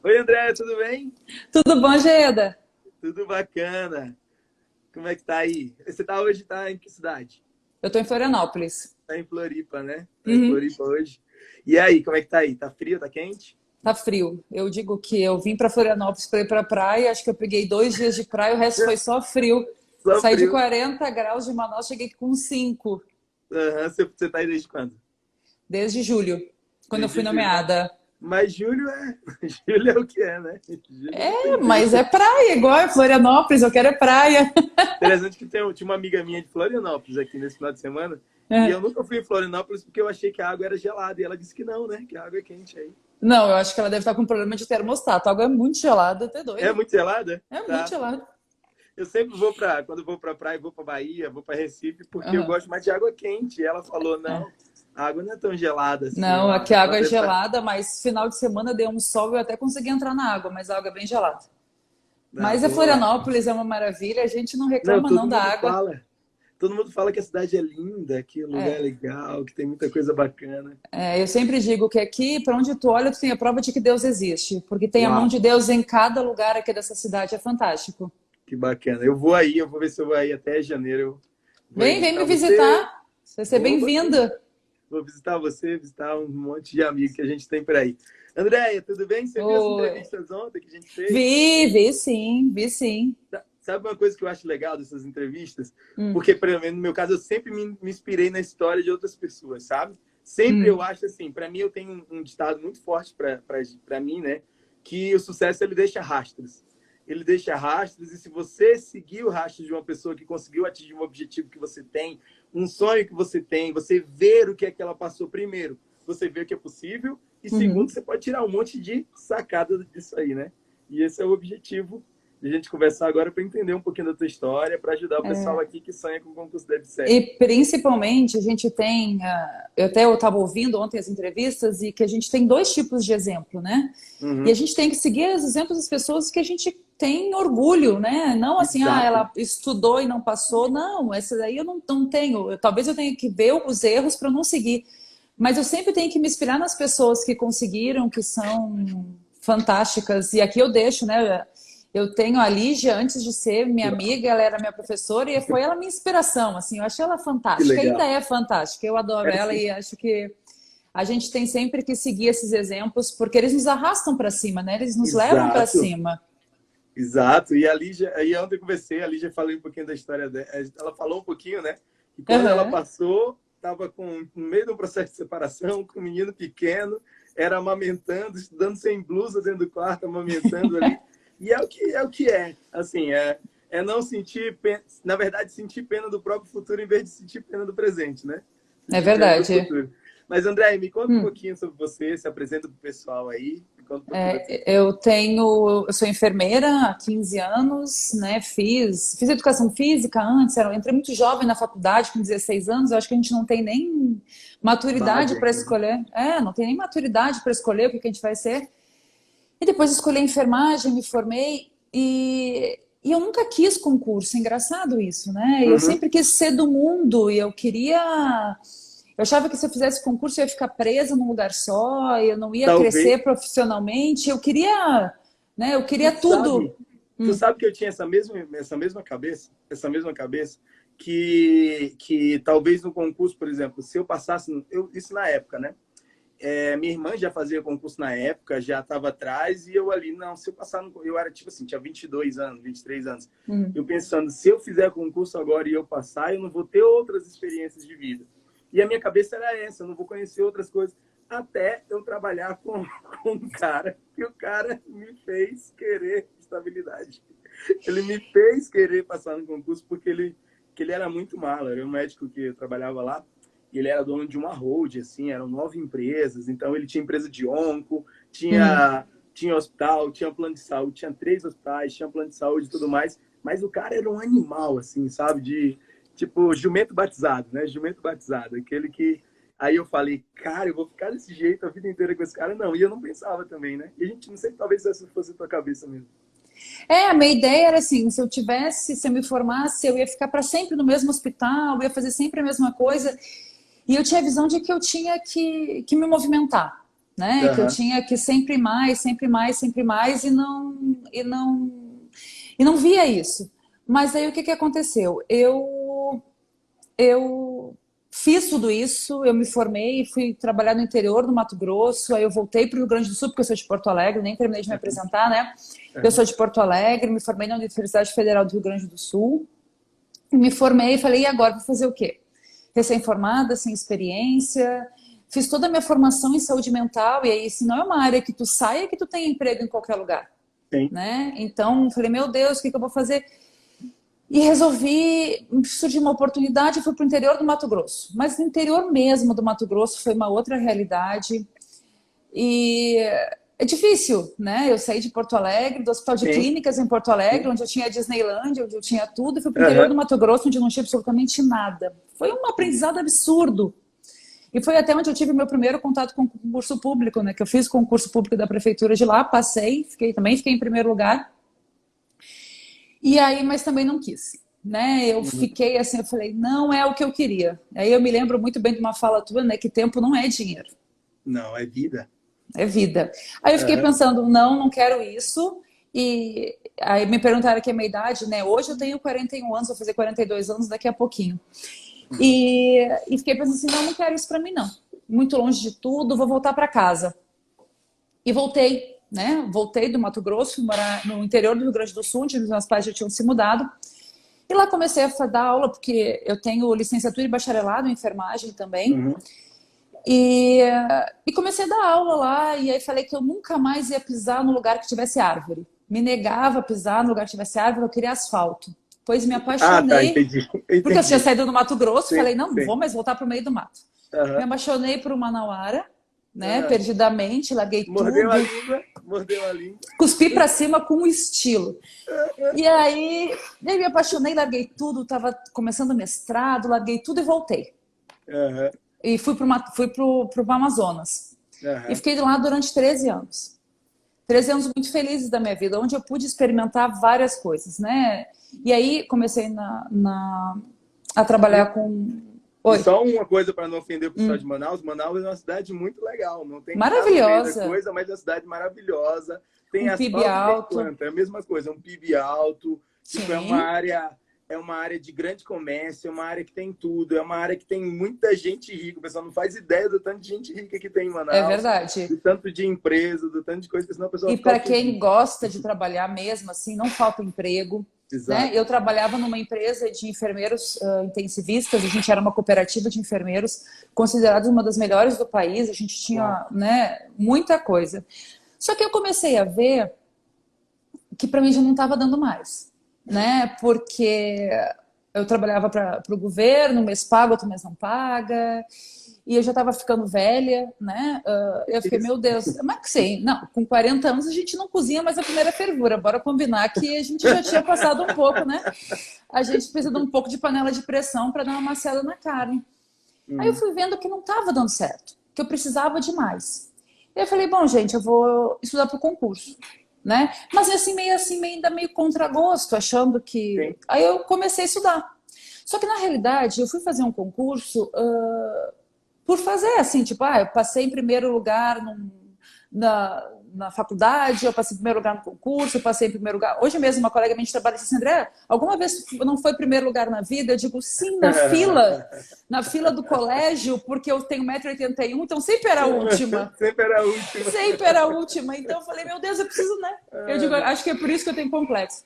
Oi, André, tudo bem? Tudo bom, Geda? Tudo bacana. Como é que tá aí? Você tá em que cidade? Eu tô em Florianópolis. Tá em Floripa, né? Tá em Uhum. Floripa hoje. E aí, como é que tá aí? Tá frio, tá quente? Tá frio. Eu digo que eu vim para Florianópolis para ir para praia. Acho que eu peguei 2 dias de praia, o resto foi só frio. Só Saí de frio. 40 graus de Manaus, cheguei com 5 Aham, você tá aí desde quando? desde julho, quando eu fui Desde julho. nomeada. Mas julho é... Julho é o que é, né? Julho não É, tem mas jeito. é praia, igual é Florianópolis, eu quero é praia. Interessante que tinha uma amiga minha de Florianópolis aqui nesse final de semana. E eu nunca fui em Florianópolis porque eu achei que a água era gelada. E ela disse que não, né? Que a água é quente aí. Não, eu acho que ela deve estar com problema de termostato. A água é muito gelada, até É doido. muito gelada? É muito Tá. gelada. Eu sempre quando vou pra praia, vou pra Bahia, vou pra Recife, porque eu Aham. gosto mais de água quente. E ela falou, É. não, a água não é tão gelada assim, Não, ó. aqui a Ela água é deve estar... gelada, mas final de semana deu um sol e eu até consegui entrar na água, mas a água é bem gelada. Ah, Mas a boa. Florianópolis é uma maravilha, a gente não Não, reclama não todo da mundo água. fala. Todo mundo fala que a cidade é linda, que o lugar é É, legal, que tem muita coisa bacana. eu sempre digo que aqui, para onde tu olha, tu tem a prova de que Deus existe, porque tem a mão Uau, de Deus em cada lugar aqui dessa cidade, é fantástico. que bacana. Eu vou aí, eu vou ver se eu vou aí até janeiro. Eu vou aí Vem visitar me você. visitar, você vai ser Oba, bem-vindo. vou visitar você, visitar um monte de amigos que a gente tem por aí. Andréia, tudo bem? Você viu as Oi. entrevistas ontem que a gente fez? Vi sim, vi sim. Sabe uma coisa que eu acho legal dessas entrevistas? Hum, Porque, pelo menos no meu caso, eu sempre me inspirei na história de outras pessoas, sabe? Sempre eu hum, acho assim, para mim eu tenho um ditado muito forte para mim, né? Que o sucesso ele deixa rastros. Ele deixa rastros e se você seguir o rastro de uma pessoa que conseguiu atingir um objetivo que você tem, um sonho que você tem, você ver o que é que ela passou primeiro, você vê o que é possível e segundo, uhum. você pode tirar um monte de sacada disso aí, né? E esse é o objetivo de a gente conversar agora para entender um pouquinho da tua história, para ajudar o pessoal aqui que sonha com o concurso da E EBSERH. principalmente a gente tem, eu estava ouvindo ontem as entrevistas e que a gente tem dois tipos de exemplo, né? E a Uhum. gente tem que seguir os exemplos das pessoas que a gente tem orgulho, né? Não assim, Exato. ela estudou e não passou. Não, essa daí eu não tenho. Talvez eu tenha que ver os erros para não seguir. Mas eu sempre tenho que me inspirar nas pessoas que conseguiram, que são fantásticas. E aqui eu deixo, né? Eu tenho a Lígia, antes de ser minha amiga, ela era minha professora e foi ela minha inspiração. Assim, eu achei ela Que fantástica, ainda legal. é fantástica. Eu adoro É ela sim. e acho que a gente tem sempre que seguir esses exemplos, porque eles nos arrastam para cima, né? Eles nos levam para Exato. cima. Exato. E a Lígia, aí ontem eu conversei, a Lígia falou um pouquinho da história dela. Ela falou um pouquinho, né? Que quando ela Uhum. passou, estava no meio do processo de separação, com um menino pequeno, era amamentando, estudando sem blusa dentro do quarto, amamentando ali. E é o que é. Assim, é não sentir, na verdade, sentir pena do próprio futuro em vez de sentir pena do presente, né? É Sentir pena do verdade. futuro. Mas, André, me conta um Hum. pouquinho sobre você, se apresenta para o pessoal aí, me conta um pouquinho da tua história. Eu sou enfermeira há 15 anos, né? Fiz educação física antes, eu entrei muito jovem na faculdade, com 16 anos, eu acho que a gente não tem nem Base maturidade para ainda, né? escolher. Não tem nem maturidade para escolher o que a gente vai ser. E depois escolhi enfermagem, me formei e eu nunca quis concurso, engraçado isso, né? Eu Uhum. sempre quis ser do mundo e eu queria. Eu achava que se eu fizesse concurso eu ia ficar presa num lugar só, eu não ia Talvez, crescer profissionalmente. Eu queria, né? Eu tu queria tudo. sabe, tu sabe que eu tinha essa mesma cabeça, que talvez no concurso, por exemplo, se eu passasse, isso na época, né? Minha irmã já fazia concurso na época, já estava atrás, e eu ali, não, se eu passar eu era tipo assim, tinha 22 anos, 23 anos. Hum. Eu pensando, se eu fizer concurso agora e eu passar, eu não vou ter outras experiências de vida. E a minha cabeça era essa, eu não vou conhecer outras coisas, até eu trabalhar com um cara, e o cara me fez querer estabilidade. Ele me fez querer passar no concurso, porque ele era muito malo, era um médico que trabalhava lá, e ele era dono de uma hold, assim, eram 9 empresas, então ele tinha empresa de onco, Hum. tinha hospital, tinha plano de saúde, tinha 3 hospitais, tinha plano de saúde e tudo mais, mas o cara era um animal, assim, sabe, tipo, jumento batizado, né, jumento batizado, aquele que, aí eu falei, cara, eu vou ficar desse jeito a vida inteira com esse cara, não, e eu não pensava também, né, e a gente, não sei, talvez essa fosse a tua cabeça mesmo. A minha ideia era assim, se eu me formasse, eu ia ficar para sempre no mesmo hospital, eu ia fazer sempre a mesma coisa. E eu tinha a visão de que eu tinha que me movimentar. né? Que eu tinha que sempre mais, sempre mais, sempre mais e não via isso. Mas aí o que aconteceu? Eu fiz tudo isso, eu me formei, fui trabalhar no interior do Mato Grosso, aí eu voltei para o Rio Grande do Sul, porque eu sou de Porto Alegre, nem terminei de me apresentar, né? Eu sou de Porto Alegre, me formei na Universidade Federal do Rio Grande do Sul, me formei e falei, e agora vou fazer o quê? Recém-formada, sem experiência, fiz toda a minha formação em saúde mental, e aí, se não é uma área que tu sai, é que tu tem emprego em qualquer lugar, né? Então, falei, meu Deus, o que eu vou fazer? E resolvi, surgiu uma oportunidade, fui para o interior do Mato Grosso. Mas no interior mesmo do Mato Grosso foi uma outra realidade. E é difícil, né? Eu saí de Porto Alegre, do Hospital de Clínicas em Porto Alegre, onde eu tinha a Disneyland, onde eu tinha tudo, e fui para o interior do Mato Grosso, onde eu não tinha absolutamente nada. Foi um aprendizado absurdo. E foi até onde eu tive meu primeiro contato com o concurso público, né? Que eu fiz concurso público da prefeitura de lá, passei, também fiquei em primeiro lugar. E aí, mas também não quis, né? Eu fiquei assim, eu falei, não é o que eu queria. Aí eu me lembro muito bem de uma fala tua, né? Que tempo não é dinheiro. Não, é vida. É vida. Aí eu fiquei pensando, não quero isso. E aí me perguntaram aqui a minha idade, né? Hoje eu tenho 41 anos, vou fazer 42 anos daqui a pouquinho. E fiquei pensando assim, não quero isso pra mim, não. Muito longe de tudo, vou voltar para casa. E voltei. Né? Voltei do Mato Grosso, morar no interior do Rio Grande do Sul, onde meus pais já tinham se mudado. E lá comecei a dar aula, porque eu tenho licenciatura e bacharelado em enfermagem também. E comecei a dar aula lá, e aí falei que eu nunca mais ia pisar no lugar que tivesse árvore. Me negava a pisar no lugar que tivesse árvore, eu queria asfalto. Pois me apaixonei, entendi. Porque eu tinha saído do Mato Grosso, falei, não vou mais voltar para o meio do mato. Me apaixonei por uma manauara, né? Perdidamente, larguei Mordeu tudo. Mordeu a língua. Cuspi pra cima com estilo. E aí, eu me apaixonei, larguei tudo, tava começando o mestrado, larguei tudo e voltei. E fui pro Amazonas. E fiquei lá durante 13 anos. 13 anos muito felizes da minha vida, onde eu pude experimentar várias coisas, né? E aí comecei a trabalhar com... Oi. Só uma coisa para não ofender o pessoal de Manaus. Manaus é uma cidade muito legal. Não tem maravilhosa coisa, mas é uma cidade maravilhosa. Tem PIB alto. É a mesma coisa, é um PIB alto. Tipo, é uma área de grande comércio, é uma área que tem tudo, é uma área que tem muita gente rica. O pessoal não faz ideia do tanto de gente rica que tem em Manaus. É verdade. Do tanto de empresa, do tanto de coisa, senão o pessoal... E para quem gosta de trabalhar mesmo, assim, não falta emprego. Né? Eu trabalhava numa empresa de enfermeiros intensivistas, a gente era uma cooperativa de enfermeiros, considerada uma das melhores do país, a gente tinha né, muita coisa. Só que eu comecei a ver que para mim já não estava dando mais, né? Porque eu trabalhava para o governo, um mês paga, outro mês não paga, e eu já estava ficando velha, né? Eu fiquei, meu Deus, mas sim, não, com 40 anos a gente não cozinha mais a primeira fervura, bora combinar que a gente já tinha passado um pouco, né? A gente precisa de um pouco de panela de pressão para dar uma maciada na carne. Aí eu fui vendo que não estava dando certo, que eu precisava de mais. E eu falei, bom, gente, eu vou estudar para o concurso, né? Mas ainda meio contra gosto, achando que... Sim. Aí eu comecei a estudar. Só que, na realidade, eu fui fazer um concurso... por fazer, assim, tipo, eu passei em primeiro lugar na faculdade, eu passei em primeiro lugar no concurso, eu passei em primeiro lugar... Hoje mesmo, uma colega minha de trabalho disse assim, André, alguma vez não foi primeiro lugar na vida? Eu digo, sim, na fila do colégio, porque eu tenho 1,81 m, então sempre era a última. Sempre era a última. Sempre era a última. Então eu falei, meu Deus, eu preciso, né? Eu digo, acho que é por isso que eu tenho complexo.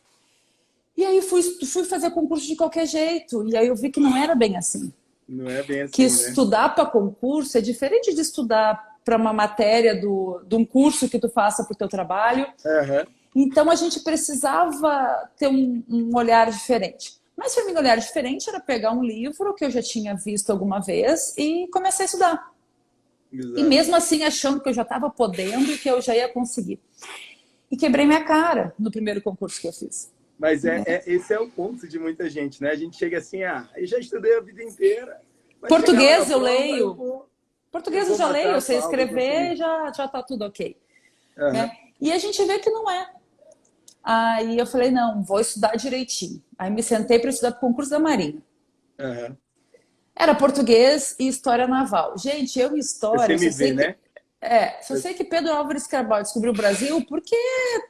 E aí fui fazer concurso de qualquer jeito, e aí eu vi que não era bem assim. Não é bem assim, que estudar para concurso é diferente de estudar para uma matéria de um curso que tu faça para o teu trabalho. Então a gente precisava ter um olhar diferente. Mas para mim, olhar diferente era pegar um livro que eu já tinha visto alguma vez e começar a estudar. Exato. E mesmo assim achando que eu já estava podendo e que eu já ia conseguir. E quebrei minha cara no primeiro concurso que eu fiz. Mas esse é o ponto de muita gente, né? A gente chega assim, eu já estudei a vida inteira. Português eu leio. Português eu já leio, eu sei escrever, já tá tudo ok. Né? E a gente vê que não é. Aí eu falei, não, vou estudar direitinho. Aí me sentei para estudar para o concurso da Marinha. Era português e história naval. Gente, história... CMV, né? Só sei que Pedro Álvares Cabral descobriu o Brasil porque,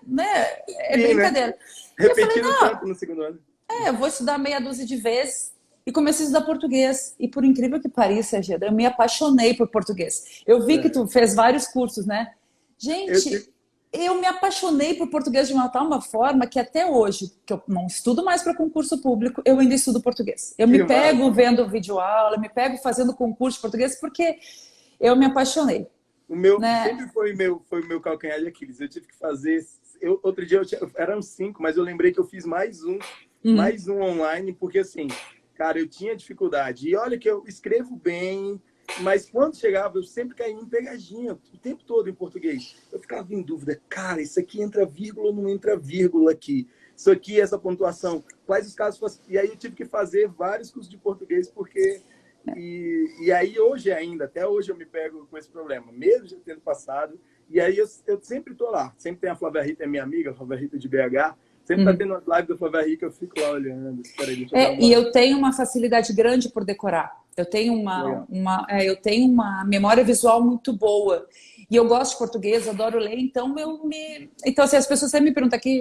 né, é Sim, né? brincadeira. E eu falei, Repetindo tanto no segundo ano. eu vou estudar meia dúzia de vezes. E comecei a estudar português. E por incrível que pareça, Geda, eu me apaixonei por português. Eu vi que tu fez vários cursos, né? Eu Gente, tive- eu me apaixonei por português de uma tal forma que até hoje, que eu não estudo mais para concurso público, eu ainda estudo português. Eu me que pego massa. vendo videoaula, me pego fazendo concurso de português porque eu me apaixonei, O meu né? sempre foi o meu calcanhar de Aquiles. Eu tive que fazer. Outro dia eram 5, mas eu lembrei que eu fiz mais um online, porque assim, cara, eu tinha dificuldade. E olha que eu escrevo bem, mas quando chegava, eu sempre caía em pegadinha o tempo todo em português. Eu ficava em dúvida, cara, isso aqui entra vírgula ou não entra vírgula aqui? Isso aqui, essa pontuação, quais os casos fossem. E aí eu tive que fazer vários cursos de português, porque. E aí hoje ainda, até hoje eu me pego com esse problema, mesmo já tendo passado. E aí eu sempre tô lá, sempre tem a Flávia Rita, é minha amiga, a Flávia Rita de BH, sempre tá tendo as lives da Flávia Rita, eu fico lá olhando. Espera aí, deixa eu dar E uma. eu tenho uma facilidade grande por decorar. Eu tenho Legal. eu tenho uma memória visual muito boa. E eu gosto de português, adoro ler, então então assim, as pessoas sempre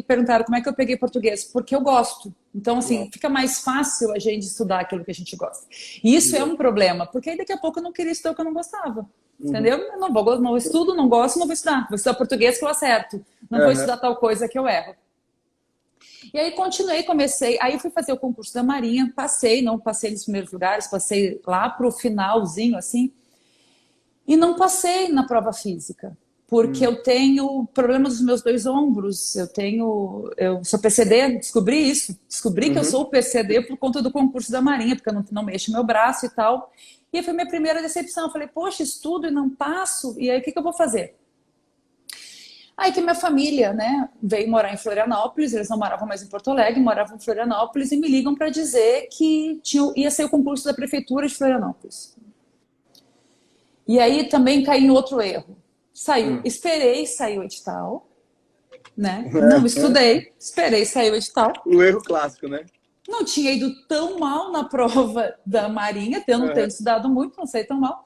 perguntaram como é que eu peguei português, porque eu gosto. Então assim, Uau. fica mais fácil a gente estudar aquilo que a gente gosta. E isso é um problema, porque aí daqui a pouco eu não queria estudar o que eu não gostava. Uhum. Entendeu? Eu não estudo, não gosto, não vou estudar. Vou estudar português que eu acerto. Não vou Uhum. estudar tal coisa que eu erro. E aí continuei, comecei, aí fui fazer o concurso da Marinha, passei, não passei nos primeiros lugares, passei lá pro finalzinho, assim, e não passei na prova física, porque Uhum. eu tenho problema dos meus dois ombros, eu sou PCD, descobri que eu Uhum. sou PCD por conta do concurso da Marinha, porque eu não mexo meu braço e tal, e aí foi minha primeira decepção, eu falei, poxa, estudo e não passo, e aí o que eu vou fazer? Aí que minha família, né, veio morar em Florianópolis, eles não moravam mais em Porto Alegre, moravam em Florianópolis e me ligam para dizer que ia ser o concurso da prefeitura de Florianópolis. E aí também caí em outro erro. Uhum. Esperei sair o edital, né? Não estudei, esperei sair o edital. O erro clássico, né? Não tinha ido tão mal na prova da Marinha, eu não tenho Uhum. estudado muito, não sei tão mal.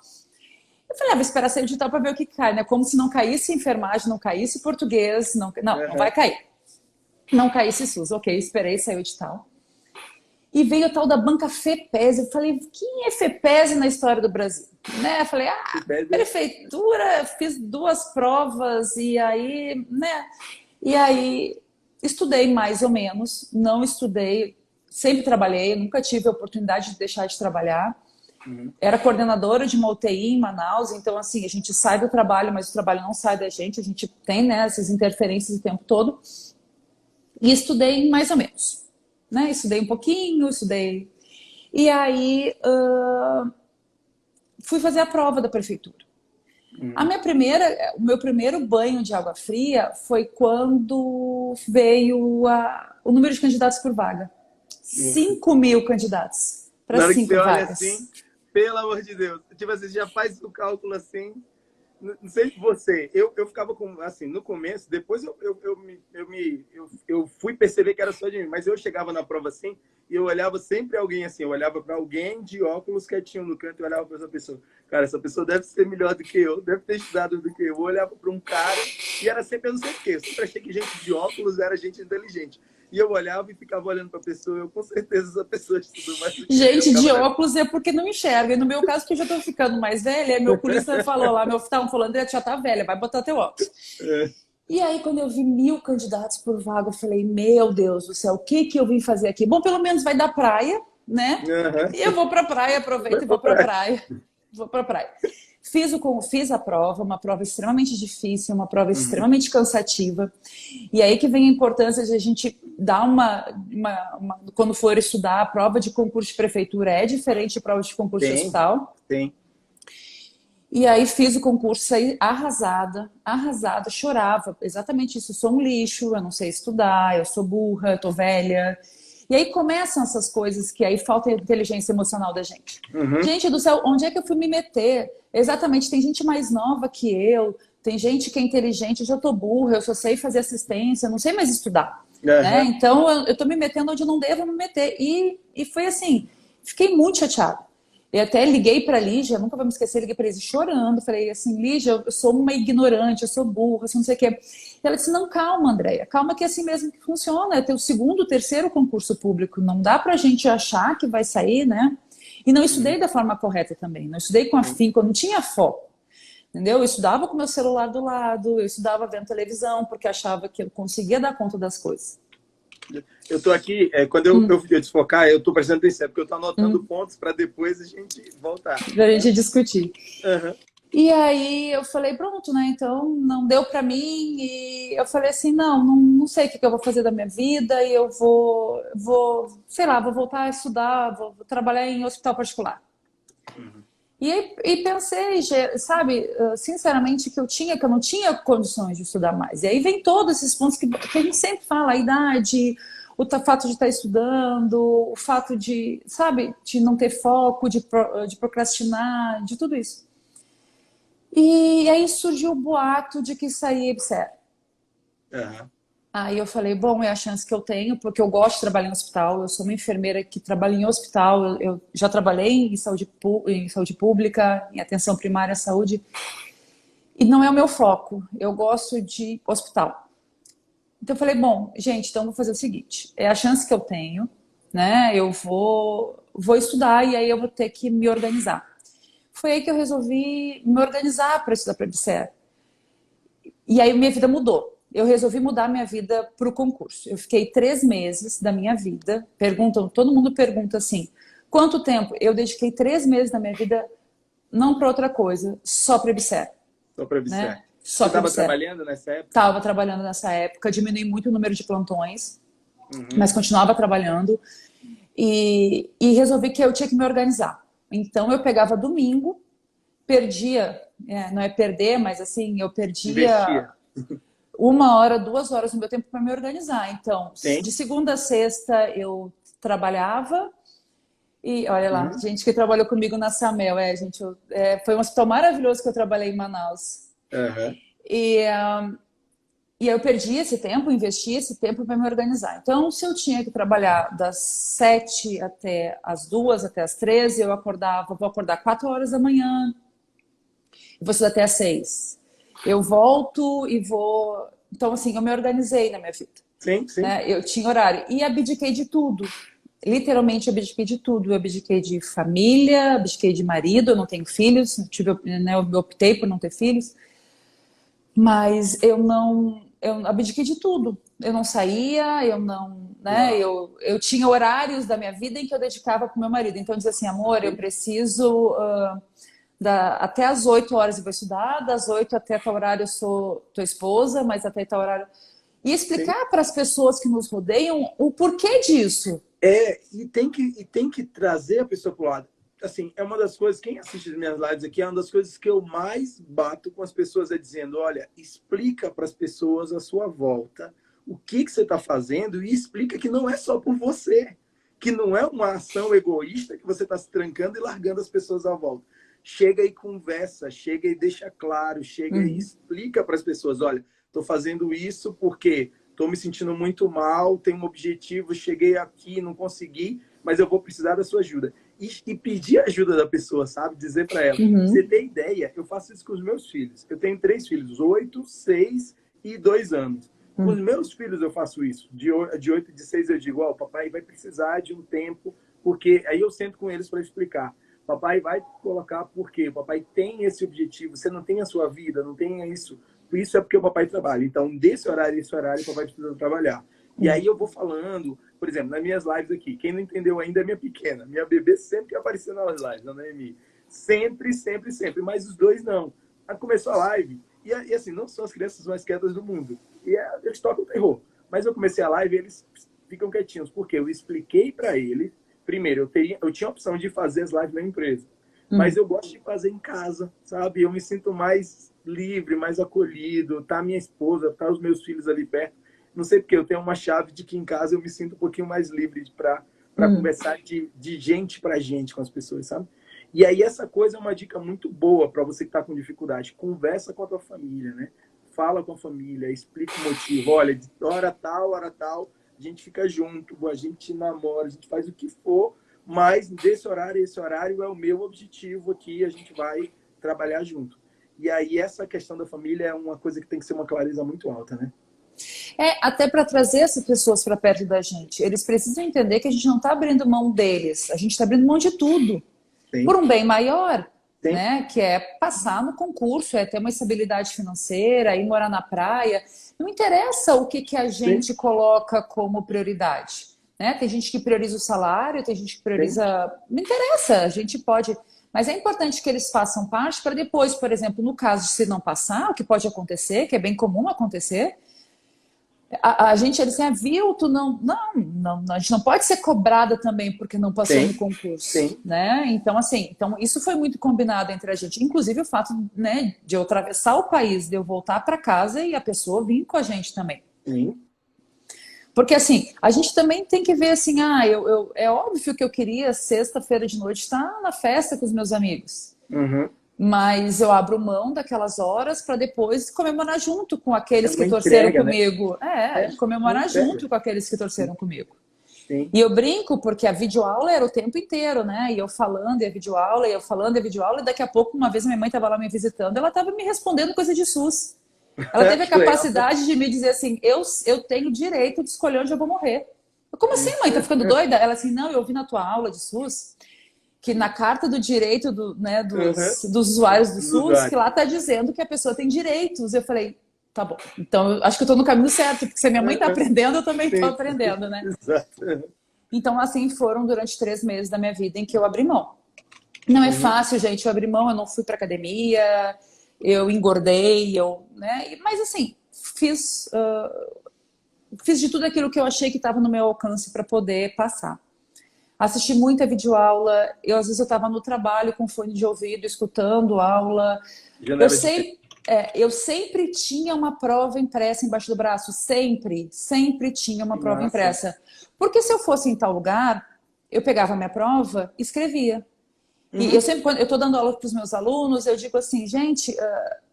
Eu falei, vou esperar sair o edital para ver o que cai, né? Como se não caísse enfermagem, não caísse português, não vai Uhum. cair. Não caísse SUS. Ok, esperei sair o edital. E veio a tal da banca FEPES. Eu falei, quem é FEPES na história do Brasil? Né? Eu falei, prefeitura, fiz 2 provas e aí, né? E aí estudei mais ou menos, não estudei, sempre trabalhei, nunca tive a oportunidade de deixar de trabalhar. Uhum. Era coordenadora de uma UTI em Manaus, então assim, a gente sai do trabalho, mas o trabalho não sai da gente, a gente tem, né, essas interferências o tempo todo. E estudei mais ou menos, né? Estudei um pouquinho, estudei. E aí fui fazer a prova da prefeitura. Uhum. O meu primeiro banho de água fria foi quando veio o número de candidatos por vaga. Uhum. 5.000 candidatos para Na hora que você 5 olha assim, vagas. pelo amor de Deus, tipo assim, você já faz o cálculo assim. Não sei se você, eu ficava com, assim, no começo, depois eu fui perceber que era só de mim, mas eu chegava na prova assim e eu olhava sempre alguém assim, eu olhava para alguém de óculos quietinho no canto e olhava para essa pessoa. Cara, essa pessoa deve ser melhor do que eu, deve ter estudado do que eu. Eu olhava para um cara e era sempre, eu não sei porquê, eu sempre achei que gente de óculos era gente inteligente. E eu olhava e ficava olhando para a pessoa, eu com certeza essa pessoa estudou mais do que eu. Gente Ficava de olhando. óculos é porque não enxerga. E no meu caso, que eu já tô ficando mais velha, meu oculista falou lá, meu oftalmo falou, André, tu já tá velha, vai botar teu óculos. É. E aí, quando eu vi 1.000 candidatos por vaga, eu falei, meu Deus do céu, o que que eu vim fazer aqui? Bom, pelo menos vai dar praia, né? Uhum. E eu vou pra praia, aproveito e vou pra praia. Vou pra praia. Fiz a prova, uma prova extremamente difícil, uma prova Uhum. extremamente cansativa. E aí que vem a importância de a gente dar quando for estudar, a prova de concurso de prefeitura é diferente de prova de concurso de Tem, hospital. tem. E aí fiz o concurso, saí arrasada, arrasada, chorava. Exatamente isso, eu sou um lixo, eu não sei estudar, eu sou burra, eu tô velha. E aí começam essas coisas que aí falta a inteligência emocional da gente. Uhum. Gente do céu, onde é que eu fui me meter? Exatamente, tem gente mais nova que eu, tem gente que é inteligente, eu já tô burra, eu só sei fazer assistência, eu não sei mais estudar. Né? Uhum. Então eu tô me metendo onde eu não devo me meter. E foi assim, fiquei muito chateada. E até liguei para a Lígia, nunca vou me esquecer, liguei para a Lígia chorando, falei assim, Lígia, eu sou uma ignorante, eu sou burra, eu sou não sei o quê. E ela disse, não, calma, Andréia, calma que é assim mesmo que funciona, é teu segundo, terceiro concurso público, não dá para a gente achar que vai sair, né? E não estudei da forma correta também, não estudei com afinco, eu não tinha foco, entendeu? Eu estudava com meu celular do lado, eu estudava vendo televisão, porque achava que eu conseguia dar conta das coisas. Eu tô aqui, quando eu desfocar, eu tô prestando atenção, porque eu tô anotando pontos para depois a gente voltar. Pra gente discutir. Uhum. E aí eu falei, pronto, né? Então não deu pra mim. E eu falei assim, não sei o que eu vou fazer da minha vida. E eu sei lá, vou voltar a estudar, vou trabalhar em hospital particular. E pensei, sabe, sinceramente, que eu não tinha condições de estudar mais. E aí vem todos esses pontos que a gente sempre fala, a idade, o fato de estar estudando, o fato de, sabe, de não ter foco, de procrastinar, de tudo isso. E aí surgiu o boato de que saía IBSER. Uhum. Aí eu falei, bom, é a chance que eu tenho, porque eu gosto de trabalhar em hospital, eu sou uma enfermeira que trabalha em hospital, eu já trabalhei em saúde pública, em atenção primária à saúde, e não é o meu foco, eu gosto de hospital. Então eu falei, bom, gente, então vou fazer o seguinte, é a chance que eu tenho, né, eu vou estudar e aí eu vou ter que me organizar. Foi aí que eu resolvi me organizar para estudar para o IBSER. E aí minha vida mudou. Eu resolvi mudar minha vida para o concurso. Eu fiquei 3 meses da minha vida. Todo mundo pergunta assim, quanto tempo? Eu dediquei 3 meses da minha vida, não para outra coisa, só para o IBSER. Só para IBSER. Né? Você estava trabalhando nessa época? Estava trabalhando nessa época, diminui muito o número de plantões, mas continuava trabalhando. E resolvi que eu tinha que me organizar. Então eu pegava domingo, perdia, não é perder, mas assim, eu perdia... Investia. 1 hora, 2 horas do meu tempo para me organizar. Então, Sim. de segunda a sexta eu trabalhava e olha lá, gente que trabalhou comigo na Samel, gente, foi um hospital maravilhoso que eu trabalhei em Manaus. Uhum. E eu perdi esse tempo, investi esse tempo para me organizar. Então, se eu tinha que trabalhar das 7 até as 2, até as 13, vou acordar 4 horas da manhã, vou estudar até as 6. Eu volto e vou... Então, assim, eu me organizei na minha vida. Sim, sim. Né? Eu tinha horário. E abdiquei de tudo. Literalmente, abdiquei de tudo. Eu abdiquei de família, abdiquei de marido. Eu não tenho filhos. Eu optei por não ter filhos. Mas eu abdiquei de tudo. Eu não saía, eu não... Né? Eu tinha horários da minha vida em que eu dedicava para o meu marido. Então, eu dizia assim, amor, eu preciso... até as 8 horas eu vou estudar, das 8 até tal horário eu sou tua esposa, mas até tal horário... E explicar para as pessoas que nos rodeiam o porquê disso. E tem que trazer a pessoa para o lado. Assim, é uma das coisas, quem assiste as minhas lives aqui, é uma das coisas que eu mais bato com as pessoas, dizendo, olha, explica para as pessoas à sua volta o que você está fazendo e explica que não é só por você, que não é uma ação egoísta que você está se trancando e largando as pessoas à volta. Chega e conversa, chega e deixa claro, chega e explica para as pessoas, olha, estou fazendo isso porque estou me sentindo muito mal, tenho um objetivo, cheguei aqui, não consegui, mas eu vou precisar da sua ajuda. E pedir a ajuda da pessoa, sabe? Dizer para ela. Você tem ideia? Eu faço isso com os meus filhos. Eu tenho 3 filhos, 8, 6 e 2 anos. Com os meus filhos eu faço isso. De 8 e de 6 eu digo, o papai vai precisar de um tempo, porque aí eu sento com eles para explicar. Papai vai colocar por quê? O papai tem esse objetivo, você não tem a sua vida, não tem isso. Isso é porque o papai trabalha. Então, desse horário, esse horário, o papai precisa trabalhar. E aí eu vou falando, por exemplo, nas minhas lives aqui, quem não entendeu ainda é minha pequena. Minha bebê sempre apareceu nas lives, a Noemi. Sempre, sempre, sempre. Mas os dois não. Aí começou a live, e assim, não são as crianças mais quietas do mundo. E eles tocam terror. Mas eu comecei a live e eles ficam quietinhos, porque eu expliquei para eles. Primeiro, eu tinha a opção de fazer as lives na empresa. Mas eu gosto de fazer em casa, sabe? Eu me sinto mais livre, mais acolhido. Tá a minha esposa, tá os meus filhos ali perto. Não sei porque eu tenho uma chave de que em casa eu me sinto um pouquinho mais livre para conversar de gente para gente com as pessoas, sabe? E aí essa coisa é uma dica muito boa para você que está com dificuldade. Conversa com a tua família, né? Fala com a família, explica o motivo. Olha, de hora tal, a gente fica junto, a gente namora, a gente faz o que for, mas desse horário, esse horário é o meu objetivo aqui, a gente vai trabalhar junto. E aí essa questão da família é uma coisa que tem que ser uma clareza muito alta, né? Até para trazer essas pessoas para perto da gente. Eles precisam entender que a gente não está abrindo mão deles, a gente está abrindo mão de tudo. Sim. Por um bem maior, né? Que é passar no concurso, é ter uma estabilidade financeira, ir morar na praia. Não interessa o que a gente Sim. coloca como prioridade. Né? Tem gente que prioriza o salário, tem gente que prioriza... Sim. Não interessa, a gente pode... Mas é importante que eles façam parte para depois, por exemplo, no caso de se não passar, o que pode acontecer, que é bem comum acontecer, a gente, eles assim, viu, tu não, a gente não pode ser cobrada também porque não passou Sim. no concurso, Sim. né? Então, assim, isso foi muito combinado entre a gente. Inclusive o fato, né, de eu atravessar o país, de eu voltar para casa e a pessoa vir com a gente também. Sim. Porque, assim, a gente também tem que ver, assim, é óbvio que eu queria sexta-feira de noite estar na festa com os meus amigos. Uhum. Mas eu abro mão daquelas horas para depois comemorar junto com aqueles que torceram comigo. Né? Comemorar junto com aqueles que torceram comigo. Sim. E eu brinco porque a videoaula era o tempo inteiro, né? E eu falando e a videoaula, e eu falando e a videoaula, e daqui a pouco, uma vez minha mãe estava lá me visitando, ela estava me respondendo coisa de SUS. Ela teve a capacidade de me dizer assim, eu tenho direito de escolher onde eu vou morrer. Eu, como assim, mãe? Tá ficando doida? Ela assim, não, eu ouvi na tua aula de SUS que na carta do direito dos usuários do SUS, que lá está dizendo que a pessoa tem direitos. Eu falei, tá bom, então eu acho que eu estou no caminho certo, porque se a minha mãe está aprendendo, eu também estou aprendendo, né? Exato. Então, assim, foram durante 3 meses da minha vida em que eu abri mão. Não é fácil, gente, eu abri mão, eu não fui para academia, eu engordei, né? Mas, assim, fiz de tudo aquilo que eu achei que estava no meu alcance para poder passar. Assisti muita videoaula, às vezes eu estava no trabalho com fone de ouvido, escutando aula. Eu sempre tinha uma prova impressa embaixo do braço, sempre tinha uma prova impressa. Porque se eu fosse em tal lugar, eu pegava a minha prova e escrevia. E eu sempre, quando eu estou dando aula para os meus alunos, eu digo assim, gente,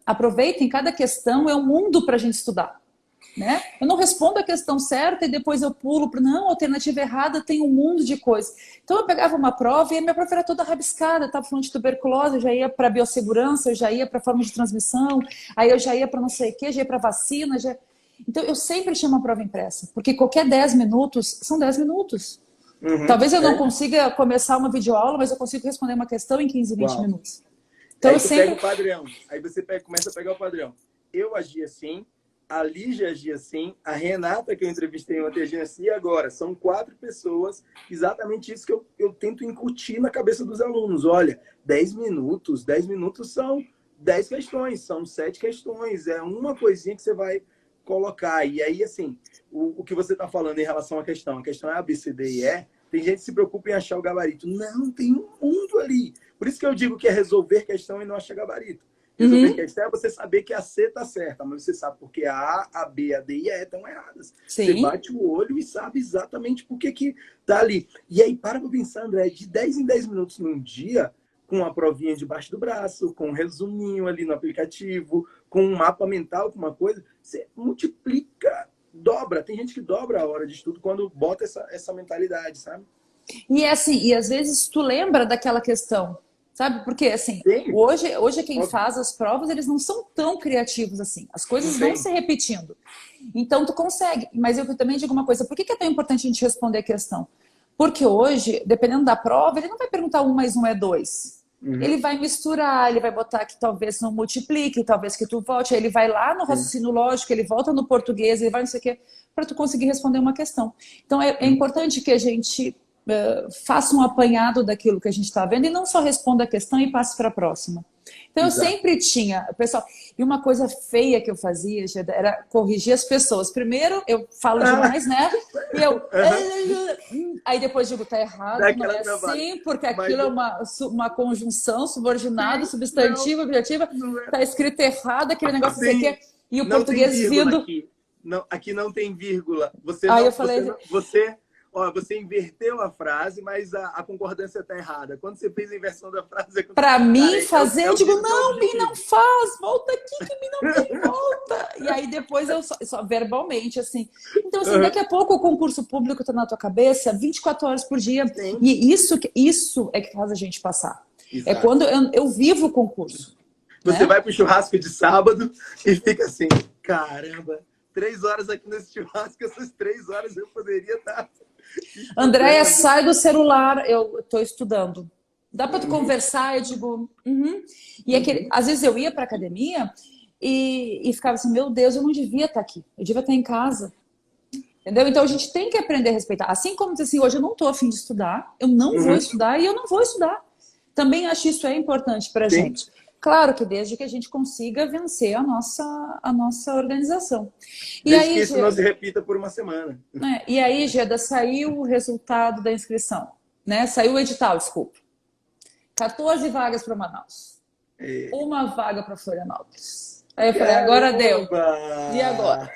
aproveitem, cada questão é um mundo para a gente estudar. Né? Eu não respondo a questão certa e depois eu pulo para não, alternativa errada, tem um mundo de coisas. Então eu pegava uma prova e a minha prova era toda rabiscada, estava falando de tuberculose, eu já ia para biossegurança, eu já ia para forma de transmissão, aí eu já ia para não sei o que, já ia para vacina. Então eu sempre tinha uma prova impressa, porque qualquer 10 minutos são 10 minutos. Talvez eu não consiga começar uma videoaula, mas eu consigo responder uma questão em 15, 20 minutos. Então aí você pega o padrão, aí você começa a pegar o padrão. Eu agi assim, a Lígia agia assim, a Renata, que eu entrevistei ontem, agia assim, e agora são 4 pessoas, exatamente isso que eu tento incutir na cabeça dos alunos. Olha, 10 minutos são 10 questões, são 7 questões, é uma coisinha que você vai colocar. E aí, assim, o que você está falando em relação à questão, a questão é A, B, C, D e E, tem gente que se preocupa em achar o gabarito. Não, tem um mundo ali. Por isso que eu digo que é resolver questão e não achar gabarito. Resolver questão é você saber que a C está certa, mas você sabe porque a A, a B, a D e a E estão erradas. Sim. Você bate o olho e sabe exatamente por que está ali. E aí, para pensar, André, de 10 em 10 minutos num dia, com uma provinha debaixo do braço, com um resuminho ali no aplicativo, com um mapa mental, com uma coisa, você multiplica, dobra. Tem gente que dobra a hora de estudo quando bota essa mentalidade, sabe? E assim, e às vezes tu lembra daquela questão, sabe? Porque assim, hoje quem faz as provas, eles não são tão criativos assim. As coisas vão se repetindo. Então tu consegue. Mas eu também digo uma coisa, por que é tão importante a gente responder a questão? Porque hoje, dependendo da prova, ele não vai perguntar 1 mais 1 é 2. Ele vai misturar, ele vai botar que talvez não multiplique, talvez que tu volte, aí ele vai lá no raciocínio lógico, ele volta no português, ele vai não sei o quê, para tu conseguir responder uma questão. Então é importante que a gente faça um apanhado daquilo que a gente está vendo e não só responda a questão e passe para a próxima. Então eu sempre tinha, pessoal, e uma coisa feia que eu fazia era corrigir as pessoas. Primeiro eu falo demais, né? E eu aí depois digo, tá errado, não é assim, porque aquilo é uma conjunção subordinada, substantiva, objetiva, tá escrito errado, aquele negócio assim, que e o português vindo aqui não tem vírgula. Aí eu falei, Ó, você inverteu a frase, mas a concordância está errada. Quando você fez a inversão da frase... Para mim fazer, eu digo, o não, Mi, objetivo. não faz, volta aqui que Mi não tem volta. E aí depois eu só verbalmente, assim. Então, assim, daqui a pouco o concurso público está na tua cabeça 24 horas por dia. Sim. E isso é que faz a gente passar. Exato. É quando eu vivo o concurso. Você vai pro churrasco de sábado e fica assim, caramba, 3 horas aqui nesse churrasco, essas 3 horas eu poderia estar... Andréia, sai do celular, eu estou estudando. Dá para tu conversar? Eu digo, E às vezes eu ia para academia e ficava assim, meu Deus, eu não devia estar aqui, eu devia estar em casa. Entendeu? Então a gente tem que aprender a respeitar. Assim como dizer assim, hoje eu não estou a fim de estudar, eu não vou estudar e eu não vou estudar. Também acho isso é importante para a gente. Claro que desde que a gente consiga vencer a nossa organização. Desde que isso não se repita por uma semana. E aí, Geda, saiu o resultado da inscrição. Né? Saiu o edital, desculpa. 14 vagas para Manaus. Uma vaga para Florianópolis. Aí eu falei, agora deu. E agora?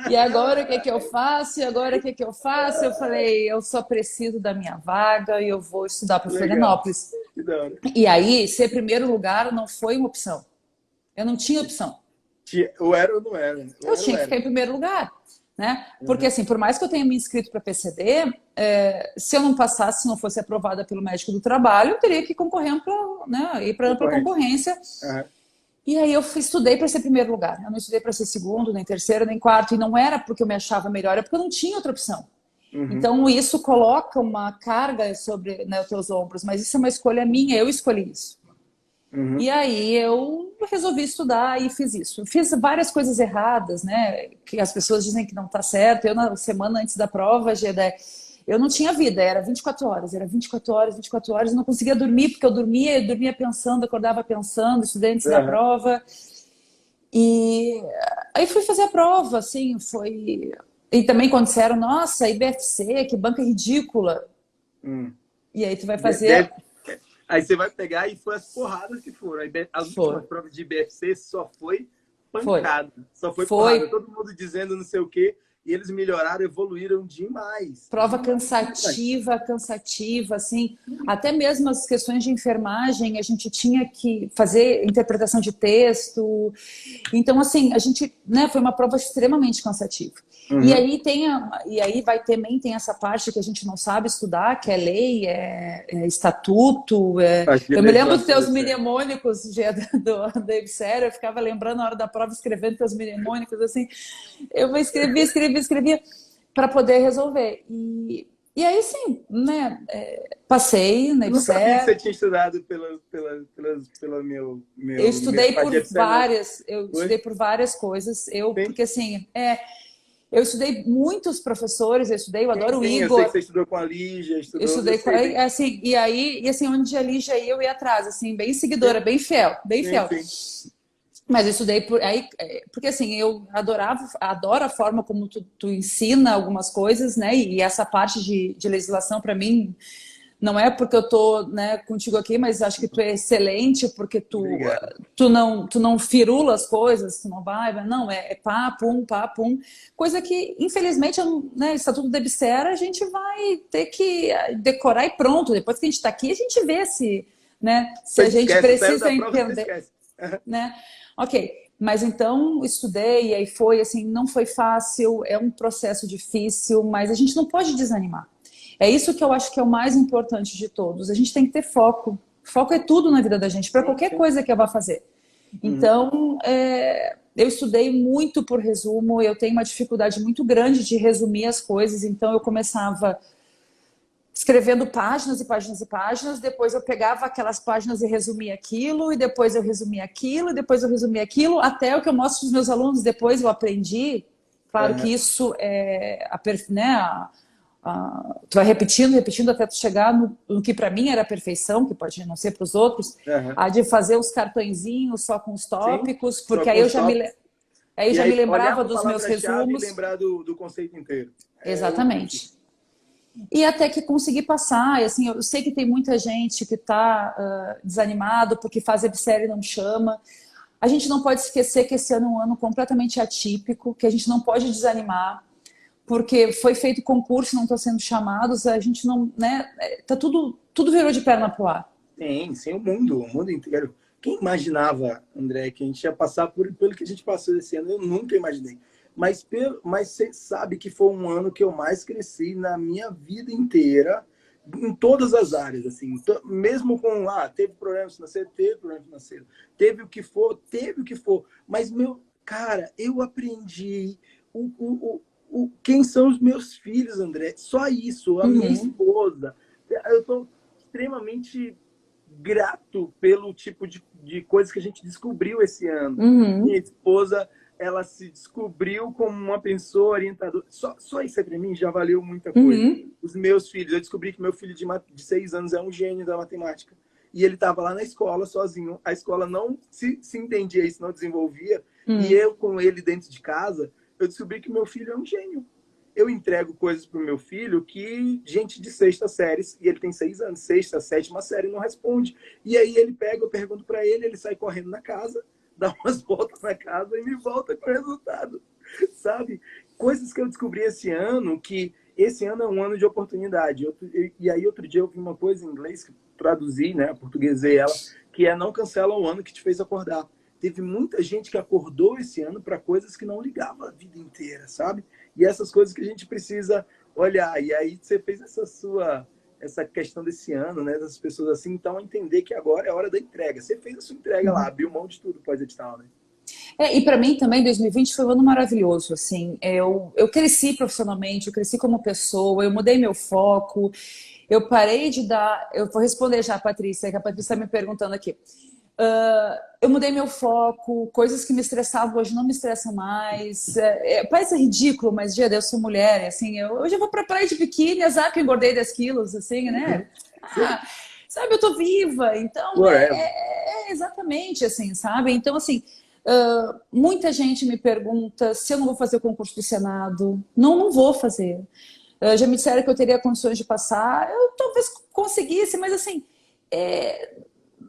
E agora o que eu faço? E agora o que eu faço? Eu falei, eu só preciso da minha vaga e eu vou estudar para Florianópolis. E aí, ser primeiro lugar não foi uma opção. Eu não tinha opção. Ou era ou não era. Eu tinha que ficar em primeiro lugar. Né? Porque, assim, por mais que eu tenha me inscrito para PCD, se eu não passasse, se não fosse aprovada pelo médico do trabalho, eu teria que concorrer ir para a concorrência. E aí eu estudei para ser primeiro lugar. Eu não estudei para ser segundo, nem terceiro, nem quarto. E não era porque eu me achava melhor, é porque eu não tinha outra opção. Então, isso coloca uma carga sobre os teus ombros. Mas isso é uma escolha minha, eu escolhi isso. E aí eu resolvi estudar e fiz isso. Eu fiz várias coisas erradas, né? Que as pessoas dizem que não está certo. Eu, na semana antes da prova, eu não tinha vida. Era 24 horas. Era 24 horas, 24 horas. Eu não conseguia dormir, porque eu dormia pensando, acordava pensando, estudei antes da prova. E aí fui fazer a prova, assim, foi... E também quando disseram, nossa, IBFC, que banca ridícula. E aí tu vai fazer... Aí você vai pegar e foi as porradas que foram. As últimas provas de IBFC só foi pancada. Só foi porrada. Todo mundo dizendo não sei o quê. E eles melhoraram, evoluíram demais. Prova cansativa, assim. Até mesmo as questões de enfermagem, a gente tinha que fazer interpretação de texto. Então, assim, foi uma prova extremamente cansativa. E aí também tem essa parte que a gente não sabe estudar, que é lei, é estatuto. Eu me lembro dos teus mnemônicos do EBSER, eu ficava lembrando na hora da prova, escrevendo teus mnemônicos, assim. Eu escrevia para poder resolver. E aí, sim, né? Passei na EBSER. Não sabia que você tinha estudado pelo meu... Eu estudei por várias... Eu estudei por várias coisas. Porque, assim... Eu estudei muitos professores, eu adoro o Igor. Eu sei que você estudou com a Lígia, eu estudei com assim, e assim, onde a Lígia ia, eu ia atrás, assim, bem seguidora, bem fiel. Sim. Mas eu estudei porque assim, eu adoro a forma como tu ensina algumas coisas, né? E essa parte de legislação, para mim, não é porque eu tô, né, contigo aqui, mas acho que tu é excelente, porque tu não firula as coisas, tu não vai, não, é pá, pum, coisa que, infelizmente, né, Estatuto da EBSER, a gente vai ter que decorar e pronto, depois que a gente está aqui, a gente vê se a gente precisa entender. Né? Ok, mas então estudei, e aí foi assim, não foi fácil, é um processo difícil, mas a gente não pode desanimar. É isso que eu acho que é o mais importante de todos. A gente tem que ter foco. Foco é tudo na vida da gente, para qualquer coisa que eu vá fazer. Então, eu estudei muito por resumo, eu tenho uma dificuldade muito grande de resumir as coisas, então eu começava escrevendo páginas e páginas e páginas, depois eu pegava aquelas páginas e resumia aquilo, e depois eu resumia aquilo, e depois eu resumia aquilo, até o que eu mostro para os meus alunos, depois eu aprendi. Claro que isso é tu vai repetindo até tu chegar no que para mim era a perfeição, que pode não ser para os outros, a de fazer os cartõezinhos só com os tópicos, porque aí eu já me lembrava dos meus resumos. E lembrar do conceito inteiro. Exatamente. E até que consegui passar. E, assim, eu sei que tem muita gente que está desanimado porque faz EBSER e não chama. A gente não pode esquecer que esse ano é um ano completamente atípico, que a gente não pode desanimar. porque foi feito concurso, não está sendo chamados, a gente não, né? Tá tudo virou de perna pro ar. Sim, o mundo inteiro. Quem imaginava, André, que a gente ia passar pelo que a gente passou esse ano? Eu nunca imaginei. Mas você sabe que foi um ano que eu mais cresci na minha vida inteira, em todas as áreas, assim. Mesmo com, teve problema financeiro, teve o que for, Mas, cara, eu aprendi quem são os meus filhos, André. Só isso, a minha esposa. Eu estou extremamente grato pelo tipo de coisas que a gente descobriu esse ano. Minha esposa, ela se descobriu como uma pessoa orientadora. Só isso aí para mim já valeu muita coisa. Os meus filhos, eu descobri que meu filho de 6 anos é um gênio da matemática. E ele estava lá na escola sozinho. A escola não se entendia isso, não desenvolvia. E eu, com ele dentro de casa, eu descobri que meu filho é um gênio. Eu entrego coisas para o meu filho que gente de 6ª série, e ele tem 6 anos, 6ª, 7ª série, não responde. E aí ele pega, eu pergunto para ele sai correndo na casa, dá umas voltas na casa e me volta com o resultado, sabe? Coisas que eu descobri esse ano, que esse ano é um ano de oportunidade. E aí outro dia eu vi uma coisa em inglês, que traduzi, né, portuguesei ela, que é: não cancela o ano que te fez acordar. Teve muita gente que acordou esse ano para coisas que não ligava a vida inteira, sabe? E essas coisas que a gente precisa olhar. E aí você fez essa questão desse ano, né? Das pessoas assim, então entender que agora é a hora da entrega. Você fez a sua entrega lá, abriu mão de tudo pós-edital, né? E para mim também 2020 foi um ano maravilhoso, assim. Eu cresci profissionalmente, eu cresci como pessoa, eu mudei meu foco, eu parei de dar... Eu vou responder já a Patrícia, que a Patrícia está me perguntando aqui. Eu mudei meu foco, coisas que me estressavam hoje não me estressam mais. Parece ridículo, mas dia Deus, eu sou mulher, assim, hoje eu vou pra praia de biquíni, azar que eu engordei 10 quilos, assim, né? Sabe, eu tô viva, então exatamente assim, sabe? Então, assim, muita gente me pergunta se eu não vou fazer o concurso do Senado. Não vou fazer. Já me disseram que eu teria condições de passar, eu talvez conseguisse, mas assim...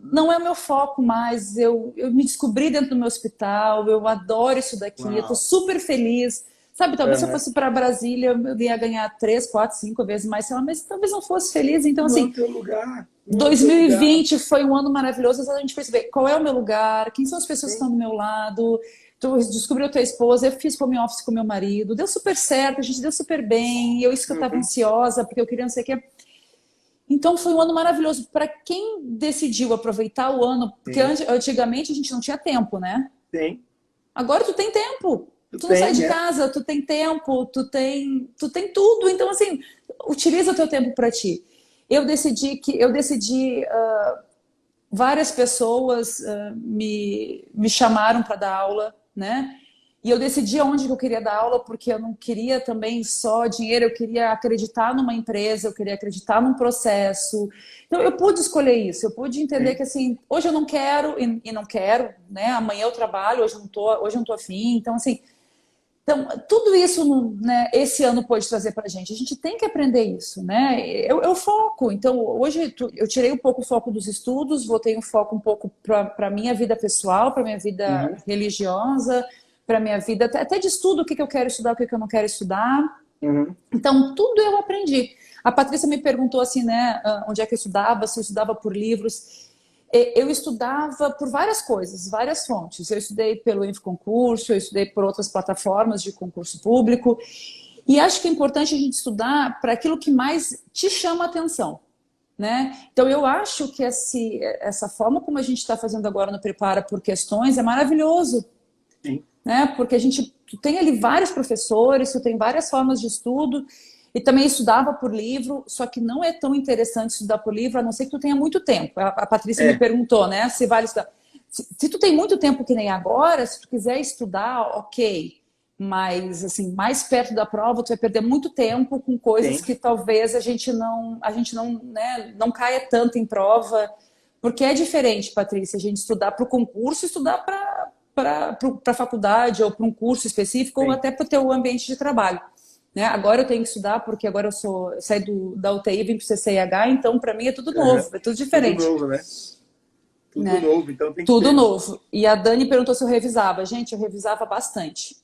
não é o meu foco mais. Eu me descobri dentro do meu hospital, eu adoro isso daqui, eu tô super feliz. Sabe, talvez se eu fosse para Brasília, eu ia ganhar 3, 4, 5 vezes mais, sei lá, mas talvez não fosse feliz. Então, assim, não é teu lugar. 2020 foi um ano maravilhoso, a gente perceber qual é o meu lugar, quem são as pessoas que estão do meu lado. Tu descobriu a tua esposa, eu fiz home office com meu marido, deu super certo, a gente deu super bem, eu estava ansiosa, porque eu queria não sei o que. Então foi um ano maravilhoso para quem decidiu aproveitar o ano, porque antigamente a gente não tinha tempo, né? Tem. Agora tu tem tempo. Tu não sai de casa, tu tem tempo, tu tem tudo. Então assim, utiliza o teu tempo para ti. Eu decidi várias pessoas me chamaram para dar aula, né? E eu decidi onde que eu queria dar aula, porque eu não queria também só dinheiro, eu queria acreditar numa empresa, eu queria acreditar num processo. Então, eu pude escolher isso, eu pude entender que, assim, hoje eu não quero e não quero, né? Amanhã eu trabalho, hoje eu não tô afim. Então, assim, tudo isso, né, esse ano pode trazer pra gente. A gente tem que aprender isso, né? Eu foco. Então, hoje eu tirei um pouco o foco dos estudos, voltei um foco um pouco para minha vida pessoal, para minha vida religiosa, para minha vida, até de estudo, o que eu quero estudar, o que eu não quero estudar. Então, tudo eu aprendi. A Patrícia me perguntou assim, né, onde é que eu estudava, se eu estudava por livros. Eu estudava por várias coisas, várias fontes. Eu estudei pelo Infoconcurso, eu estudei por outras plataformas de concurso público. E acho que é importante a gente estudar para aquilo que mais te chama a atenção, né? Então, eu acho que essa forma como a gente está fazendo agora no Prepara por Questões é maravilhoso. Sim. Né? Porque tu tem ali vários professores, tu tem várias formas de estudo, e também estudava por livro, só que não é tão interessante estudar por livro, a não ser que tu tenha muito tempo. A Patrícia me perguntou, né, se vale estudar. Se tu tem muito tempo que nem agora, se tu quiser estudar, ok, mas assim, mais perto da prova, tu vai perder muito tempo com coisas que talvez a gente não, né, não caia tanto em prova, porque é diferente, Patrícia, a gente estudar para o concurso, estudar para a faculdade ou para um curso específico ou até para o teu ambiente de trabalho. Né? Agora eu tenho que estudar porque agora eu saí da UTI, vim para o CCIH, então para mim é tudo novo, é tudo diferente. Tudo novo, né? Tudo novo, então tem que Tudo novo. E a Dani perguntou se eu revisava. Gente, eu revisava bastante.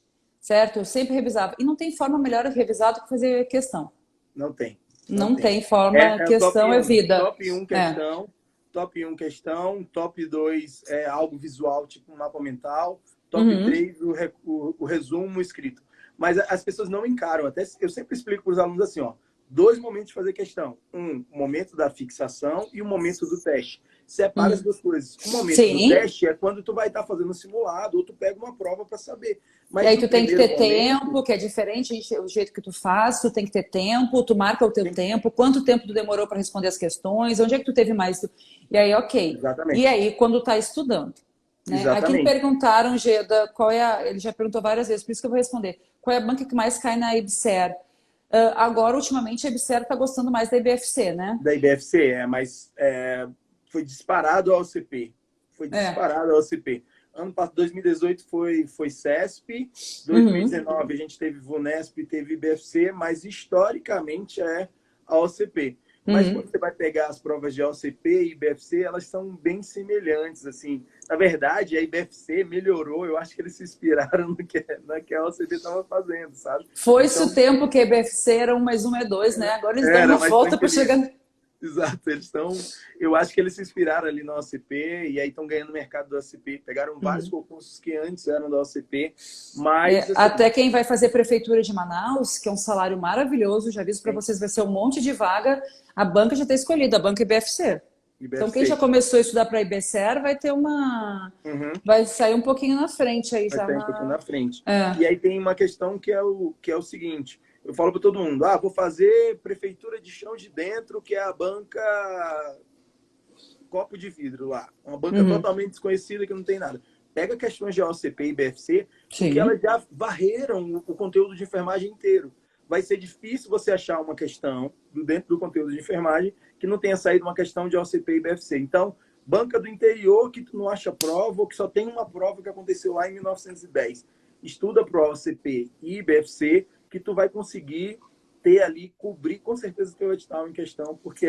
certo? Eu sempre revisava. E não tem forma melhor de revisar do que fazer questão. Não tem. Não tem forma, É o top questão é 1. vida. Top 1 questão, top 1 questão, top 2 é algo visual, tipo um mapa mental, top 3 o resumo escrito. Mas as pessoas não encaram. Até eu sempre explico para os alunos assim, ó, 2 momentos de fazer questão. O momento da fixação e o momento do teste. Separa as 2 coisas. O momento do Sim. teste é quando tu vai estar fazendo um simulado ou tu pega uma prova para saber. Mas E aí no tu tem que primeiro ter momento, tempo, que é diferente o jeito que tu faz, tu tem que ter tempo, tu marca o teu tempo, quanto tempo tu demorou para responder as questões, onde é que tu teve mais... E aí, ok. E exatamente. aí, quando tá estudando, né? Aqui me Exatamente. perguntaram, Geda, qual é a... Ele já perguntou várias vezes, por isso que eu vou responder. Qual é a banca que mais cai na IBSER? Agora, ultimamente, a IBSER tá gostando mais da IBFC, né? Da IBFC, mas foi disparado ao OCP. Foi É. disparado ao OCP. Ano passado, 2018, foi CESP. 2019, a gente teve VUNESP, teve IBFC, mas historicamente é a OCP. Mas quando você vai pegar as provas de OCP e IBFC, elas são bem semelhantes, assim. Na verdade, a IBFC melhorou, eu acho que eles se inspiraram no que a OCP estava fazendo, sabe? Foi-se o Então, tempo que a IBFC era 1 mais 1 é 2, né? Agora eles dão era uma mais volta para tranquilo. chegar... Exato, eles estão. Eu acho que eles se inspiraram ali na OCP e aí estão ganhando o mercado da OCP. Pegaram vários concursos que antes eram da OCP, mas assim, Até quem vai fazer prefeitura de Manaus, que é um salário maravilhoso, já aviso para vocês, vai ser um monte de vaga. A banca já está escolhida, a banca IBFC. Então quem já começou a estudar para a IBCR vai ter uma. Vai sair um pouquinho na frente aí vai já sair um pouquinho na frente. É. E aí tem uma questão que é o seguinte: eu falo para todo mundo, vou fazer prefeitura de chão de dentro, que é a banca copo de vidro lá. Uma banca totalmente desconhecida que não tem nada. Pega questões de OCP e BFC, porque elas já varreram o conteúdo de enfermagem inteiro. Vai ser difícil você achar uma questão dentro do conteúdo de enfermagem que não tenha saído uma questão de OCP e BFC. Então, banca do interior que tu não acha prova ou que só tem uma prova que aconteceu lá em 1910. Estuda para o OCP e BFC que tu vai conseguir ter ali, cobrir com certeza o teu edital em questão, porque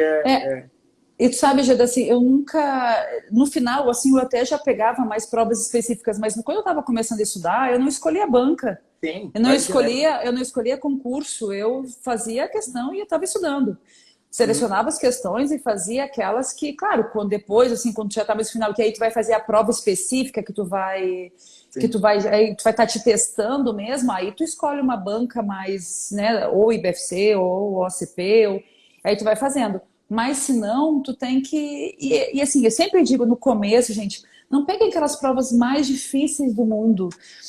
E tu sabe, Geda, assim, eu nunca... No final, assim, eu até já pegava mais provas específicas, mas quando eu estava começando a estudar, eu não escolhia banca. tem, Eu não escolhia concurso, eu fazia a questão e eu estava estudando. Selecionava as questões e fazia aquelas que, claro, quando depois, assim, quando tu já está mais no final, que aí tu vai fazer a prova específica, aí tu vai estar te testando mesmo, aí tu escolhe uma banca mais, né, ou IBFC, ou OCP, aí tu vai fazendo. Mas se não, tu tem que... E assim, eu sempre digo no começo, gente, não peguem aquelas provas mais difíceis do mundo.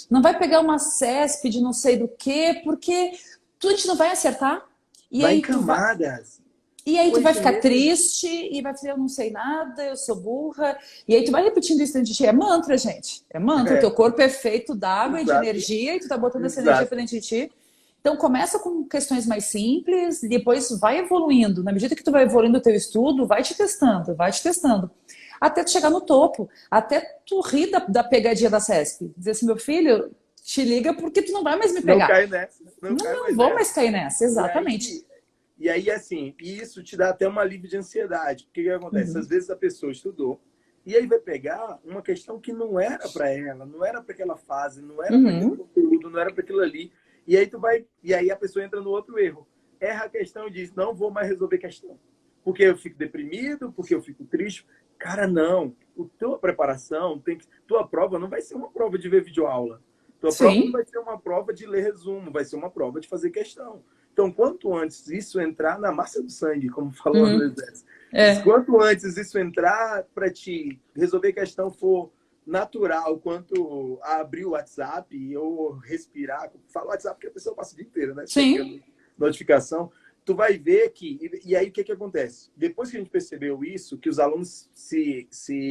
Não vai pegar uma CESP de não sei do quê, porque tu a gente não vai acertar. vai em camadas. E aí tu vai ficar triste e vai dizer, eu não sei nada, eu sou burra. E aí tu vai repetindo isso dentro de ti. É mantra, gente. É mantra. Teu corpo é feito d'água e de energia e tu tá botando essa energia pra dentro de ti. Então começa com questões mais simples e depois vai evoluindo. Na medida que tu vai evoluindo o teu estudo, vai te testando, até tu chegar no topo, até tu rir da pegadinha da CESP. Dizer assim, meu filho, te liga porque tu não vai mais me pegar. Não cai nessa. Não vou mais cair nessa, exatamente. E aí, assim, isso te dá até um alívio de ansiedade. Porque o que acontece? Às vezes a pessoa estudou e aí vai pegar uma questão que não era para ela, não era para aquela fase, não era para aquele conteúdo, não era para aquilo ali. E aí a pessoa entra no outro erro. Erra a questão e diz, não vou mais resolver questão. Porque eu fico deprimido, porque eu fico triste. Cara, não. Tua preparação, tua prova não vai ser uma prova de ver videoaula. Tua prova não vai ser uma prova de ler resumo, vai ser uma prova de fazer questão. Então, quanto antes isso entrar na massa do sangue, como falou no exército, quanto antes isso entrar para te resolver questão for natural, quanto abrir o WhatsApp ou respirar, fala WhatsApp porque a pessoa passa o dia inteiro, né? Sim. Notificação, tu vai ver que... E aí, o que acontece? Depois que a gente percebeu isso, que os alunos se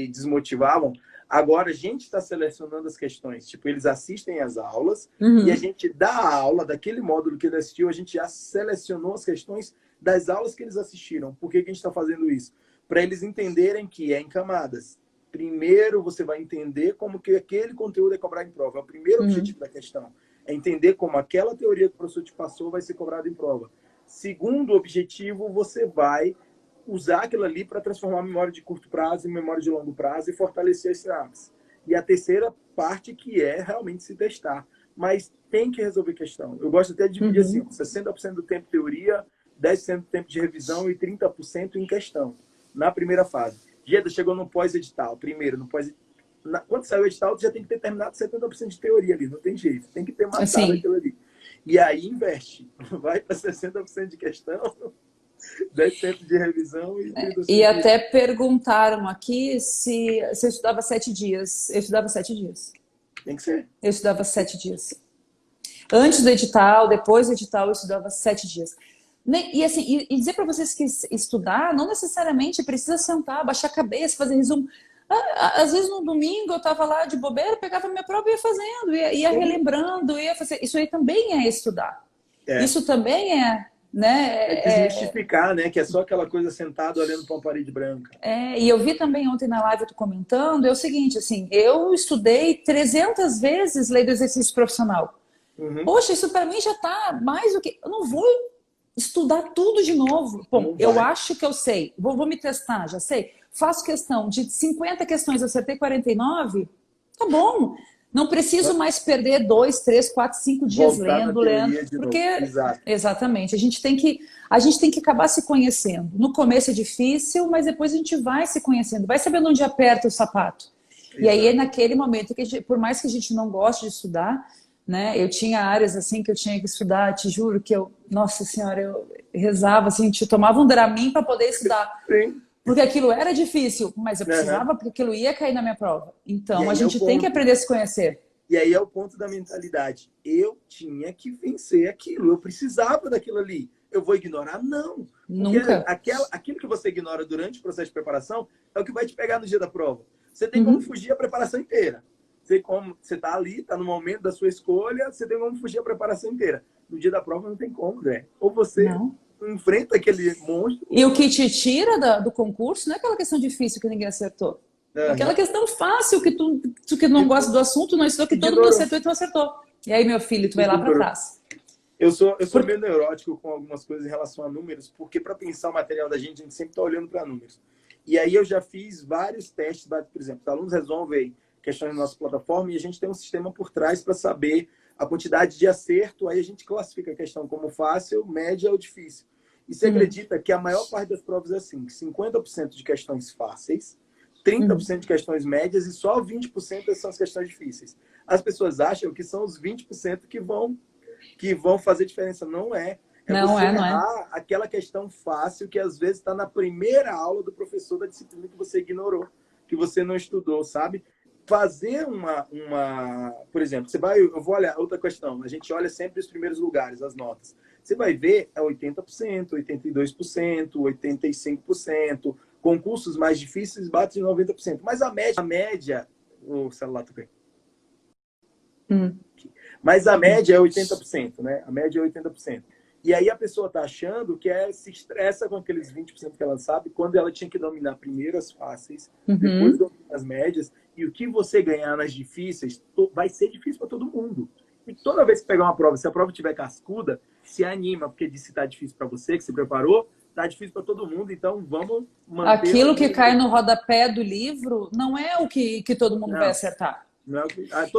desmotivavam, agora a gente está selecionando as questões. Tipo, eles assistem às aulas e a gente dá a aula daquele módulo que ele assistiu, a gente já selecionou as questões das aulas que eles assistiram. Por que a gente está fazendo isso? Para eles entenderem que é em camadas. Primeiro, você vai entender como que aquele conteúdo é cobrado em prova. É o primeiro objetivo da questão. É entender como aquela teoria que o professor te passou vai ser cobrada em prova. Segundo objetivo, você vai usar aquilo ali para transformar a memória de curto prazo em memória de longo prazo e fortalecer as sinapses. E a terceira parte que é realmente se testar. mas tem que resolver questão. Eu gosto até de dividir assim, 60% do tempo teoria, 10% do tempo de revisão e 30% em questão, na primeira fase. Geda, chegou no pós-edital, primeiro, no pós quando saiu o edital, você já tem que ter terminado 70% de teoria ali, não tem jeito, tem que ter matado aquilo ali. E aí investe, vai para 60% de questão, 10% de revisão e 30% E até perguntaram aqui se eu estudava 7 dias. Eu estudava 7 dias. Tem que ser. Eu estudava 7 dias. Antes do edital, depois do edital, eu estudava 7 dias. E assim, e dizer para vocês que estudar não necessariamente precisa sentar, baixar a cabeça, fazer resumo. Às vezes no domingo eu estava lá de bobeira, pegava minha prova e ia fazendo, ia relembrando, ia fazer. Isso aí também é estudar. Isso também é, né? Desmistificar, né? Que é só aquela coisa sentado olhando para uma parede branca. E eu vi também ontem na live, eu tô comentando, é o seguinte, assim, eu estudei 300 vezes lei do exercício profissional. Poxa, isso para mim já tá mais do que... Eu não vou estudar tudo de novo. Bom, eu acho que eu sei. Vou me testar, já sei. Faço questão de 50 questões, eu acertei 49. Tá bom. Não preciso mais perder 2, 3, 4, 5 dias lendo. Porque, exatamente, a gente tem que acabar se conhecendo. No começo é difícil, mas depois a gente vai se conhecendo, vai sabendo onde aperta o sapato. E aí é naquele momento que, por mais que a gente não goste de estudar, né? Eu tinha áreas assim que eu tinha que estudar, te juro que nossa senhora, eu rezava assim, eu tomava um Dramin para poder estudar. Sim. Porque aquilo era difícil, mas eu precisava porque aquilo ia cair na minha prova. Então a gente tem que aprender a se conhecer. E aí é o ponto da mentalidade. Eu tinha que vencer aquilo, eu precisava daquilo ali. Eu vou ignorar? Não. Nunca. Aquilo que você ignora durante o processo de preparação é o que vai te pegar no dia da prova. Você tem como fugir a preparação inteira. Você está ali, está no momento da sua escolha, você tem como fugir a preparação inteira. No dia da prova não tem como, né? Ou você enfrenta aquele monstro... E o que te tira do concurso não é aquela questão difícil que ninguém acertou. É aquela questão fácil que tu que não gosta do assunto, não estudou, que todo mundo acertou e tu acertou. E aí, meu filho, tu vai lá para trás. Eu sou meio neurótico com algumas coisas em relação a números, porque para pensar o material da gente, a gente sempre está olhando para números. E aí eu já fiz vários testes, por exemplo, os alunos resolvem questões na nossa plataforma e a gente tem um sistema por trás para saber a quantidade de acerto, aí a gente classifica a questão como fácil, média ou difícil. E você acredita que a maior parte das provas é assim, 50% de questões fáceis, 30% de questões médias e só 20% são as questões difíceis. As pessoas acham que são os 20% que vão fazer diferença. Não é. Não é aquela questão fácil que às vezes está na primeira aula do professor da disciplina que você ignorou, que você não estudou, sabe? Fazer por exemplo, eu vou olhar outra questão. A gente olha sempre os primeiros lugares, as notas. Você vai ver 80%, 82%, 85%. Concursos mais difíceis batem 90%. Mas a média... O celular também. Mas a média é 80%, né? A média é 80%. E aí a pessoa está achando que se estressa com aqueles 20% que ela sabe, quando ela tinha que dominar primeiro as fáceis, depois dominar as médias, e o que você ganhar nas difíceis vai ser difícil para todo mundo. E toda vez que pegar uma prova, se a prova tiver cascuda, se anima, porque disse que está difícil para você, que se preparou, está difícil para todo mundo, então vamos manter... Aquilo que cai no rodapé do livro não é o que todo mundo vai acertar.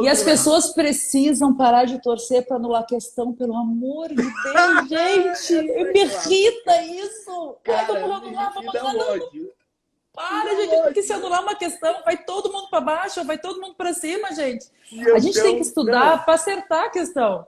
E as pessoas precisam parar de torcer para anular a questão, pelo amor de Deus, gente. Me irrita isso. Para, gente, porque se anular uma questão, vai todo mundo para baixo, vai todo mundo para cima, gente. A gente tem que estudar para acertar a questão.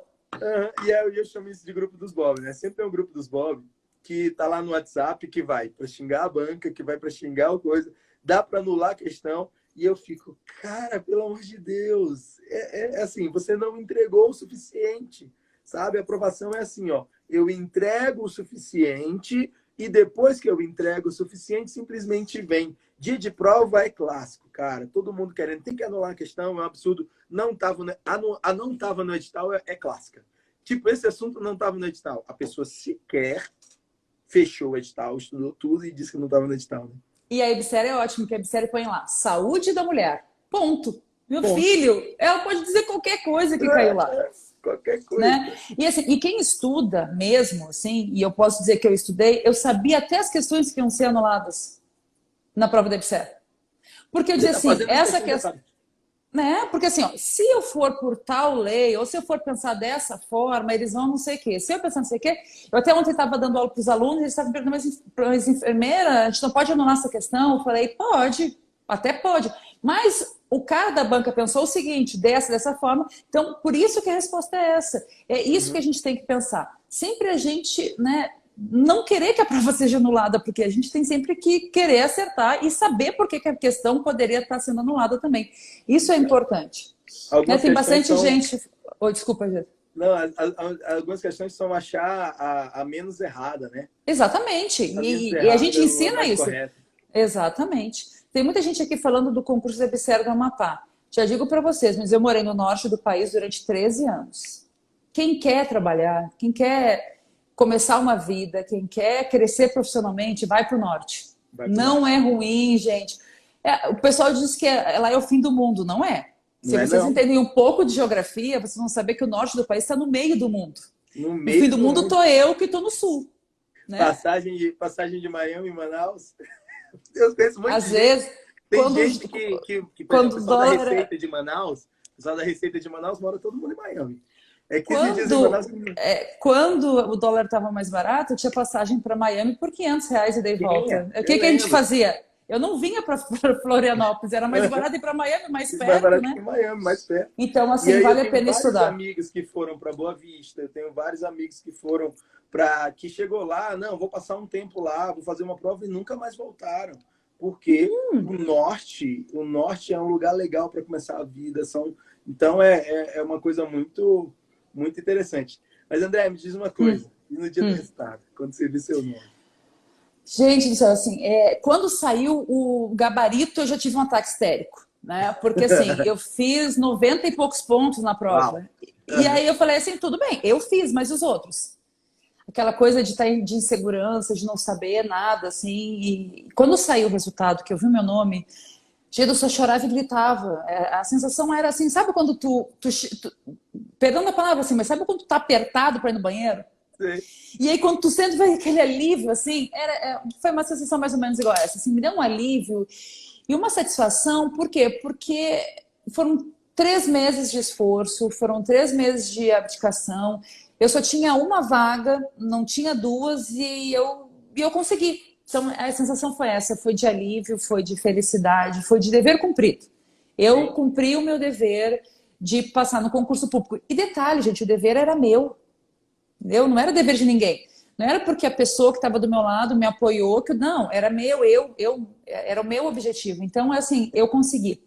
E eu chamo isso de grupo dos Bob, né? Sempre tem um grupo dos Bob que tá lá no WhatsApp, que vai para xingar a banca, que vai para xingar a coisa, dá para anular a questão. E eu fico, cara, pelo amor de Deus, é assim, você não entregou o suficiente, sabe? A aprovação é assim, ó, eu entrego o suficiente e depois que eu entrego o suficiente, simplesmente vem. Dia de prova é clássico, cara, todo mundo querendo, tem que anular a questão, é um absurdo, não tava no edital é clássica. Tipo, esse assunto não estava no edital. A pessoa sequer fechou o edital, estudou tudo e disse que não estava no edital, né? E a EBSERH é ótimo, que a EBSERH põe lá, saúde da mulher, ponto. Meu filho, ela pode dizer qualquer coisa que caiu lá. Qualquer coisa. Né? E, assim, e quem estuda mesmo, assim, e eu posso dizer que eu estudei, eu sabia até as questões que iam ser anuladas na prova da EBSERH. Porque eu dizia assim, essa questão... né? Porque assim, ó, se eu for por tal lei, ou se eu for pensar dessa forma, eles vão não sei o quê. Se eu pensar não sei o quê, eu até ontem estava dando aula para os alunos, eles estavam perguntando, mas enfermeira, a gente não pode anular essa questão? Eu falei, pode, até pode. Mas o cara da banca pensou o seguinte, dessa forma, então por isso que a resposta é essa. É isso que a gente tem que pensar. Sempre a gente, né, não querer que a prova seja anulada, porque a gente tem sempre que querer acertar e saber por que a questão poderia estar sendo anulada também. Isso é importante. Né? Algumas Tem questões bastante são... gente... Oh, desculpa, gente. Não, algumas questões são achar a menos errada, né? Exatamente. A menos E a errada, gente a ensina mais isso. correta. Exatamente. Tem muita gente aqui falando do concurso da EBSERH do Amapá. Já digo para vocês, mas eu morei no norte do país durante 13 anos. Quem quer trabalhar, quem quer começar uma vida, quem quer crescer profissionalmente, vai para o norte. Não é ruim, gente. O pessoal diz que lá é o fim do mundo. Não é. Se vocês entendem um pouco de geografia, vocês vão saber que o norte do país está no meio do mundo. No fim do mundo estou eu que estou no sul. Né? Passagem de Miami e Manaus. Eu conheço muito Às vezes, tem gente que por exemplo, o pessoal da Receita de Manaus, o pessoal da Receita de Manaus mora todo mundo em Miami. É 15 dias em Manaus. Quando o dólar estava mais barato, eu tinha passagem para Miami por R$500 e dei volta. O que a gente fazia? Eu não vinha para Florianópolis, era mais barato ir para Miami, mais perto, mais barato né? que Miami, mais perto. Então, assim, vale a pena estudar. Eu tenho vários amigos que foram para Boa Vista, eu tenho vários amigos que foram que chegou lá, não, vou passar um tempo lá, vou fazer uma prova e nunca mais voltaram. Porque o norte é um lugar legal para começar a vida. Então, é uma coisa muito, muito interessante. Mas, André, me diz uma coisa. E no dia do resultado, quando você viu seu nome? Gente, assim, quando saiu o gabarito, eu já tive um ataque histérico. Né? Porque, assim, eu fiz 90 e poucos pontos na prova. E aí eu falei assim, tudo bem, eu fiz, mas os outros? Aquela coisa de estar de insegurança, de não saber nada, assim. E quando saiu o resultado, que eu vi o meu nome, eu só chorava e gritava. A sensação era assim, sabe quando tu perdão a palavra assim, mas sabe quando tu tá apertado para ir no banheiro? Sim. E aí quando tu sente aquele alívio, assim, foi uma sensação mais ou menos igual a essa. Assim, me deu um alívio e uma satisfação. Por quê? Porque foram 3 meses de esforço, foram 3 meses de abdicação. Eu só tinha uma vaga, não tinha 2 e eu consegui. Então, a sensação foi essa, foi de alívio, foi de felicidade, foi de dever cumprido. Eu cumpri o meu dever de passar no concurso público. E detalhe, gente, o dever era meu. Não era dever de ninguém. Não era porque a pessoa que estava do meu lado me apoiou, não, era meu, era o meu objetivo. Então, assim, eu consegui.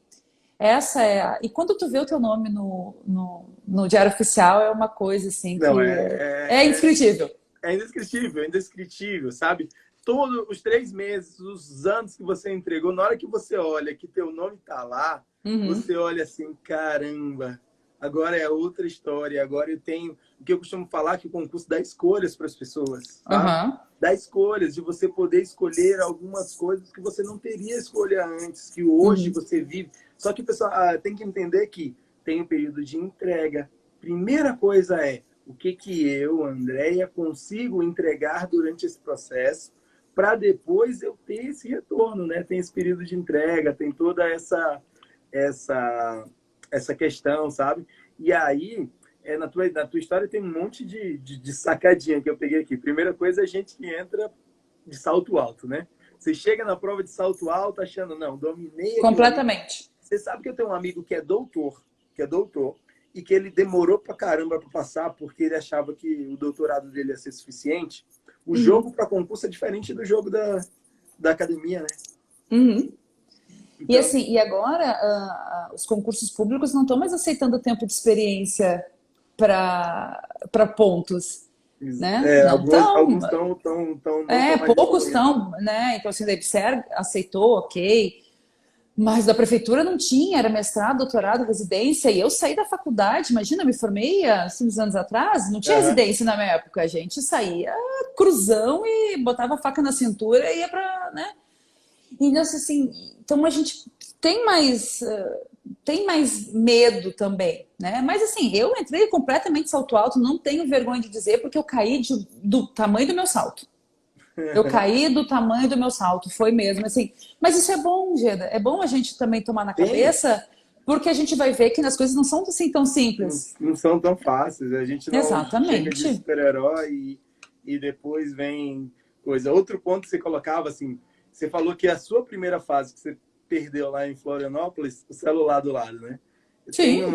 E quando tu vê o teu nome no Diário Oficial, é uma coisa assim que é indescritível. É indescritível, é indescritível, sabe? Todos os 3 meses, os anos que você entregou, na hora que você olha que teu nome tá lá, você olha assim, caramba, agora é outra história, agora eu tenho... O que eu costumo falar, que o concurso dá escolhas para as pessoas, tá? Dá escolhas, de você poder escolher algumas coisas que você não teria escolha antes, que hoje você vive. Só que o pessoal tem que entender que tem um período de entrega. Primeira coisa é, o que eu, Andréia, consigo entregar durante esse processo para depois eu ter esse retorno, né? Tem esse período de entrega, tem toda essa questão, sabe? E aí, na tua história tem um monte de sacadinha que eu peguei aqui. Primeira coisa, a gente que entra de salto alto, né? Você chega na prova de salto alto achando, não, dominei... Completamente. Você sabe que eu tenho um amigo que é doutor, e que ele demorou pra caramba para passar porque ele achava que o doutorado dele ia ser suficiente. O jogo para concurso é diferente do jogo da academia, né? Então... E assim, e agora os concursos públicos não estão mais aceitando tempo de experiência para pontos, né? Alguns estão... poucos estão, né? Então, assim, a EBSERH aceitou, ok. Mas da prefeitura não tinha, era mestrado, doutorado, residência. E eu saí da faculdade, imagina, eu me formei há 5 anos atrás, não tinha residência na minha época. A gente saía cruzão e botava a faca na cintura e ia para, né? E assim, então a gente tem mais medo também, né? Mas assim, eu entrei completamente salto alto, não tenho vergonha de dizer, porque eu caí do tamanho do meu salto. Eu caí do tamanho do meu salto, foi mesmo, assim. Mas isso é bom, Geda, é bom a gente também tomar na cabeça, Porque a gente vai ver que as coisas não são assim tão simples. Não são tão fáceis. A gente não chega de Exatamente. super-herói e depois vem coisa. Outro ponto que você colocava, assim, você falou que a sua primeira fase que você perdeu lá em Florianópolis, o celular do lado, né? Sim.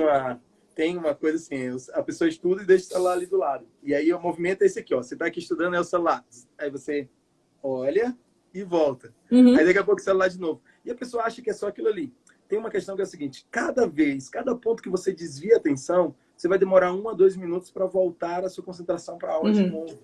Tem uma coisa assim, a pessoa estuda e deixa o celular ali do lado. E aí o movimento é esse aqui, ó. Você tá aqui estudando, é o celular. Aí você olha e volta. Uhum. Aí daqui a pouco o celular de novo. E a pessoa acha que é só aquilo ali. Tem uma questão que é a seguinte, cada ponto que você desvia a atenção, você vai demorar 1 a 2 minutos para voltar a sua concentração para a aula de novo.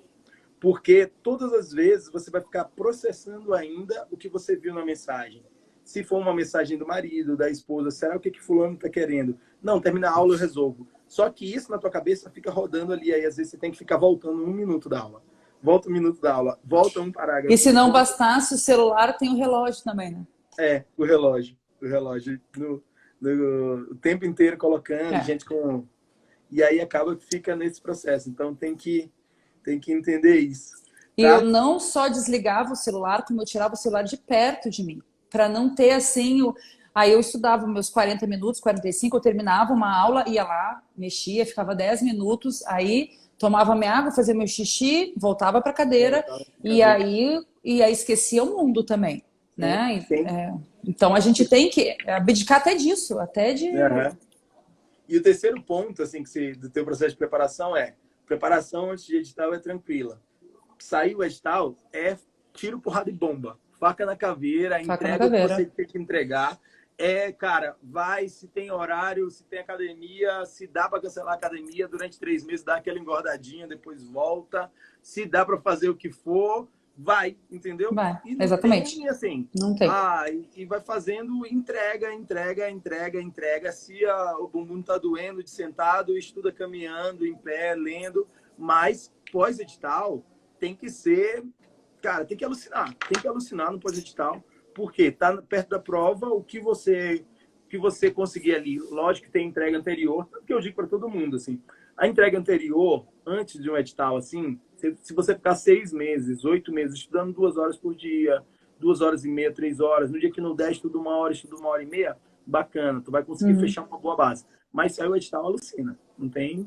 Porque todas as vezes você vai ficar processando ainda o que você viu na mensagem. Se for uma mensagem do marido, da esposa, será o que fulano está querendo? Não, termina a aula, eu resolvo. Só que isso na tua cabeça fica rodando ali, aí às vezes você tem que ficar voltando 1 minuto da aula. Volta 1 minuto da aula, volta um parágrafo. E se não bastasse, o celular tem o relógio também, né? O relógio o tempo inteiro colocando, gente com... E aí acaba que fica nesse processo. Então tem que entender isso. Tá? E eu não só desligava o celular, como eu tirava o celular de perto de mim. Para não ter assim... Aí eu estudava meus 40 minutos, 45, eu terminava uma aula, ia lá, mexia, ficava 10 minutos, aí tomava minha água, fazia meu xixi, voltava para a cadeira, e aí esquecia o mundo também. Né? Então a gente tem que abdicar até disso, até de... E o terceiro ponto assim, do teu processo de preparação preparação antes de edital é tranquila. Saiu o edital, tiro, porrada e bomba. Faca na caveira, entrega o que você tem que entregar. Cara, vai, se tem horário, se tem academia, se dá para cancelar a academia durante 3 meses, dá aquela engordadinha, depois volta. Se dá para fazer o que for, vai, entendeu? Vai, e não exatamente. Tem, assim, não tem. E vai fazendo entrega. Se o bumbum tá doendo de sentado, estuda caminhando, em pé, lendo. Mas pós-edital tem que ser... Cara, tem que alucinar no pós-edital. Porque tá perto da prova, o que você conseguir ali. Lógico que tem entrega anterior, tanto que eu digo para todo mundo, assim, a entrega anterior, antes de um edital, assim, se você ficar 6 meses, 8 meses, estudando 2 horas por dia, 2 horas e meia, 3 horas, no dia que não der, estuda 1 hora, estuda 1 hora e meia, bacana, tu vai conseguir fechar uma boa base. Mas saiu o edital, alucina, não tem...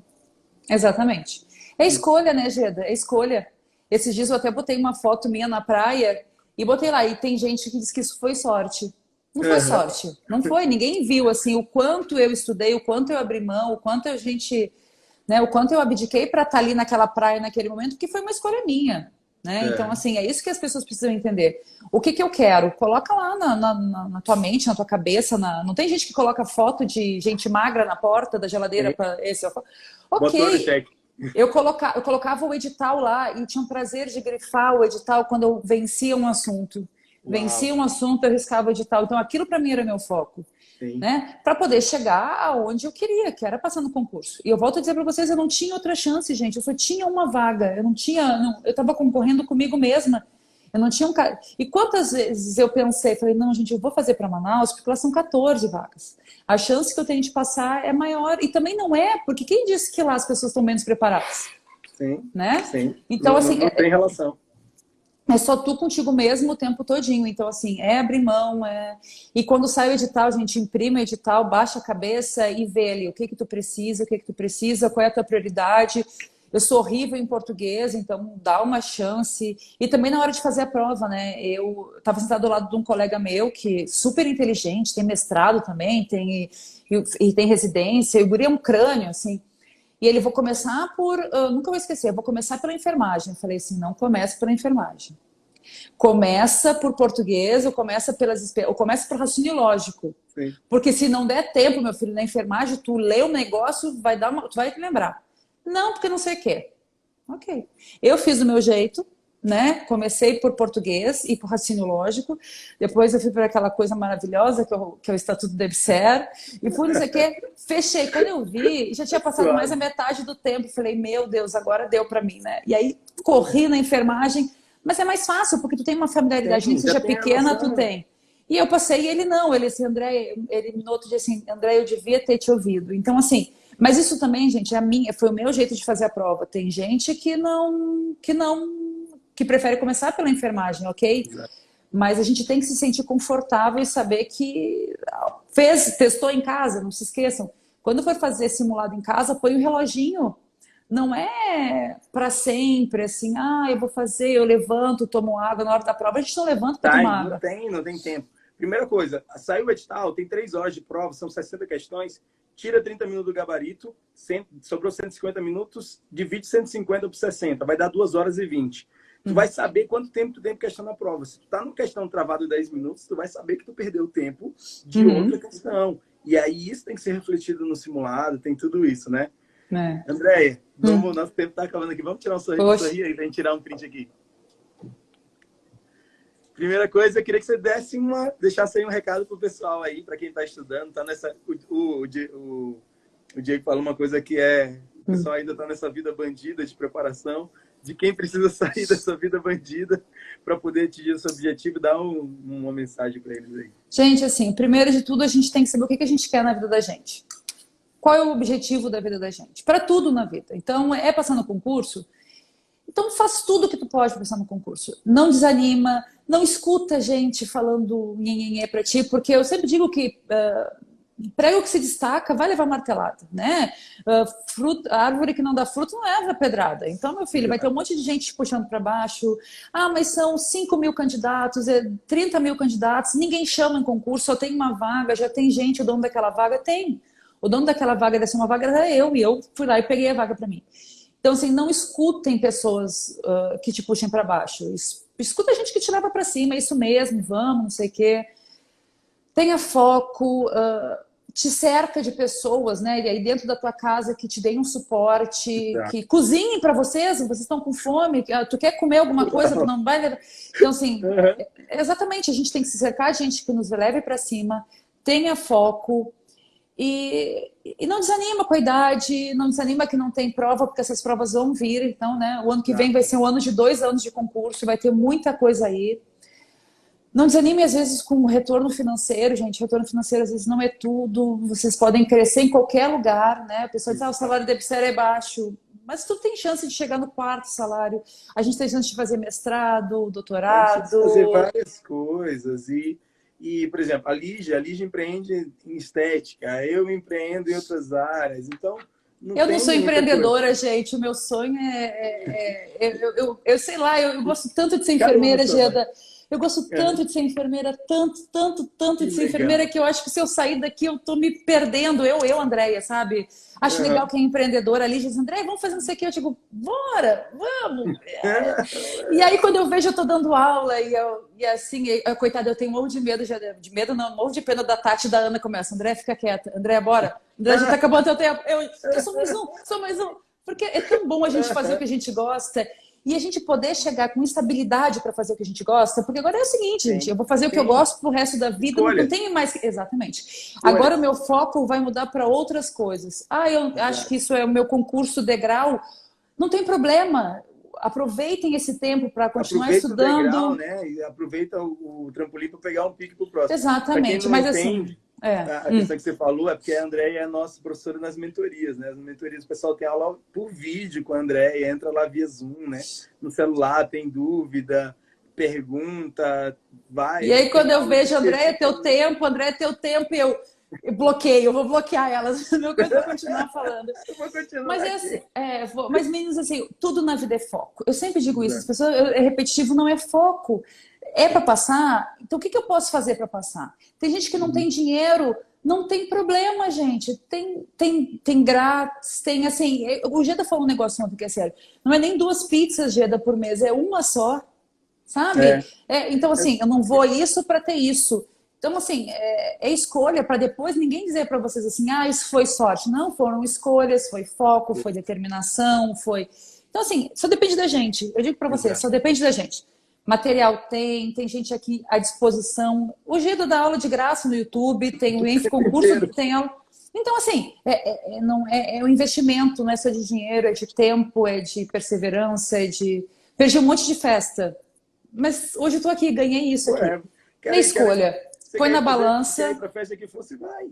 Exatamente. É escolha, né, Geda? É escolha. Esses dias eu até botei uma foto minha na praia e botei lá, e tem gente que diz que isso foi sorte. Não foi sorte, não foi. Ninguém viu assim o quanto eu estudei, o quanto eu abri mão, o quanto a gente, né, o quanto eu abdiquei para estar ali naquela praia naquele momento, que foi uma escolha minha, né? Então assim, é isso que as pessoas precisam entender. O que eu quero? Coloca lá na tua mente, na tua cabeça. Não tem gente que coloca foto de gente magra na porta da geladeira para esse. Ok. Eu colocava o edital lá e tinha um prazer de grifar o edital quando eu vencia um assunto. Vencia um assunto, eu riscava o edital. Então, aquilo para mim era meu foco. Né? Para poder chegar aonde eu queria, que era passar no concurso. E eu volto a dizer para vocês, eu não tinha outra chance, gente. Eu só tinha uma vaga. Eu estava concorrendo comigo mesma. Eu não tinha um cara. E quantas vezes eu pensei, falei, não, gente, eu vou fazer para Manaus, porque lá são 14 vagas. A chance que eu tenho de passar é maior. E também não é, porque quem disse que lá as pessoas estão menos preparadas? Sim. Né? Sim. Então, assim. Não tem relação. É só tu contigo mesmo o tempo todinho. Então, assim, abrir mão. E quando sai o edital, a gente imprime o edital, baixa a cabeça e vê ali o que tu precisa, qual é a tua prioridade. Eu sou horrível em português, então dá uma chance. E também na hora de fazer a prova, né? Eu estava sentado ao lado de um colega meu que é super inteligente, tem mestrado também, e tem residência, e o guri é um crânio, assim. E ele, vou começar por... nunca vou esquecer, vou começar pela enfermagem. Eu falei assim, não comece pela enfermagem. Começa por português, ou começa por raciocínio lógico. Sim. Porque se não der tempo, meu filho, na enfermagem, tu lê o negócio, tu vai te lembrar. Não, porque não sei o quê. Ok. Eu fiz do meu jeito, né? Comecei por português e por raciocínio lógico. Depois eu fui para aquela coisa maravilhosa que é o Estatuto de EBSER. E fui, não sei o quê. Fechei. Quando eu vi, já tinha passado mais a metade do tempo. Falei, meu Deus, agora deu para mim, né? E aí corri na enfermagem. Mas é mais fácil, porque tu tem uma familiaridade, nem que seja pequena, tu tem. E eu passei e ele não. Ele disse, André, ele no outro dia assim, André, eu devia ter te ouvido. Então, assim... Mas isso também, gente, foi o meu jeito de fazer a prova. Tem gente que prefere começar pela enfermagem, ok? Exato. Mas a gente tem que se sentir confortável e saber que testou em casa, não se esqueçam. Quando for fazer simulado em casa, põe o reloginho. Não é para sempre, assim, eu vou fazer, eu levanto, tomo água na hora da prova. A gente não levanta para tomar água. Não tem tempo. Primeira coisa, saiu o edital, tem 3 horas de prova, são 60 questões, tira 30 minutos do gabarito, sobrou 150 minutos, divide 150 por 60, vai dar 2 horas e 20. Tu vai saber quanto tempo tu tem para questão na prova. Se tu tá numa questão travado 10 minutos, tu vai saber que tu perdeu o tempo de outra questão. E aí isso tem que ser refletido no simulado, tem tudo isso, né? Andréia, nosso tempo tá acabando aqui. Vamos tirar um sorriso aí, pra gente tirar um print aqui. Primeira coisa, eu queria que você deixasse aí um recado pro pessoal aí, para quem tá estudando, tá nessa... O Diego falou uma coisa que o pessoal ainda tá nessa vida bandida de preparação, de quem precisa sair dessa vida bandida para poder atingir o seu objetivo, dar uma mensagem para eles aí. Gente, assim, primeiro de tudo, a gente tem que saber o que a gente quer na vida da gente. Qual é o objetivo da vida da gente? Para tudo na vida. Então, passar no concurso? Então, faz tudo que tu pode para passar no concurso. Não desanima, não escuta gente falando nhenhenhé para ti, porque eu sempre digo que prego que se destaca vai levar martelada, né? Árvore que não dá fruto não leva pedrada. Então, meu filho, vai ter um monte de gente te puxando para baixo. Mas são 5.000 candidatos, 30.000 candidatos, ninguém chama em concurso, só tem uma vaga, já tem gente, o dono daquela vaga tem. O dono daquela vaga deve ser uma vaga, era eu, e eu fui lá e peguei a vaga para mim. Então, assim, não escutem pessoas que te puxem para baixo. Escuta a gente que te leva para cima, é isso mesmo, vamos, não sei o quê. Tenha foco, te cerca de pessoas, né? E aí dentro da tua casa que te deem um suporte, que cozinhem para vocês estão com fome, tu quer comer alguma coisa, tu não vai... Então, assim, exatamente, a gente tem que se cercar de gente que nos leve para cima, tenha foco, e não desanima com a idade, não desanima que não tem prova, porque essas provas vão vir. Então, né, o ano que vem vai ser um ano de 2 anos de concurso, vai ter muita coisa aí. Não desanime, às vezes, com o retorno financeiro, gente. Retorno financeiro, às vezes, não é tudo. Vocês podem crescer em qualquer lugar, né? A pessoa diz, o salário da Epicera é baixo. Mas tu tem chance de chegar no 4º salário. A gente tem chance de fazer mestrado, doutorado. Fazer várias coisas. E, por exemplo, a Lígia empreende em estética, eu empreendo em outras áreas, então... Eu não sou empreendedora, gente, o meu sonho eu sei lá, eu gosto tanto de ser enfermeira, Geda. Eu gosto tanto de ser enfermeira, tanto de ser enfermeira, que eu acho que se eu sair daqui eu tô me perdendo, Andréia, sabe? Acho legal quem é empreendedora ali, diz, Andréia, vamos fazer isso aqui. Eu digo, bora, vamos. E aí quando eu vejo, eu tô dando aula e assim, coitada, eu tenho um monte de medo, não, um monte de pena da Tati e da Ana começa, Andréia, fica quieta, Andréia, bora. Andréia, já tá acabando teu tempo. Eu sou mais um. Porque é tão bom a gente fazer o que a gente gosta. E a gente poder chegar com estabilidade para fazer o que a gente gosta, porque agora é o seguinte, gente, eu vou fazer o que eu gosto pro resto da vida, não tenho mais... Exatamente. Agora o meu foco vai mudar para outras coisas. Eu acho que isso é o meu concurso degrau. Não tem problema. Aproveitem esse tempo para continuar estudando. O degrau, né? E aproveita o trampolim para pegar um pique pro próximo. Exatamente. Mas assim... A questão que você falou é porque a Andréia é nossa professora nas mentorias, né? As mentorias, o pessoal tem aula por vídeo com a Andréia, entra lá via Zoom, né? No celular, tem dúvida, pergunta, vai... E aí, quando eu vejo, Andréia, teu tempo, eu bloqueio, eu vou bloquear elas, eu vou continuar falando. Eu vou continuar. Mas meninos, assim, tudo na vida é foco. Eu sempre digo isso, as pessoas, repetitivo não é foco. É para passar? Então, o que eu posso fazer para passar? Tem gente que não tem dinheiro, não tem problema, gente. Tem grátis, tem assim... O Geda falou um negócio ontem que é sério. Não é nem 2 pizzas, Geda, por mês, é uma só, sabe? Então, assim, eu não vou isso para ter isso. Então, assim, é escolha para depois ninguém dizer para vocês assim, isso foi sorte. Não, foram escolhas, foi foco, foi determinação, foi... Então, assim, só depende da gente. Eu digo para vocês, só depende da gente. Material tem gente aqui à disposição. O Geda dá aula de graça no YouTube, tem o Enf Concurso, tem aula. Então, assim, não é um investimento, não é só de dinheiro, é de tempo, é de perseverança, é de... Perdi um monte de festa. Mas hoje eu tô aqui, ganhei isso aqui. É escolha. Põe na balança. Pra festa que fosse, vai.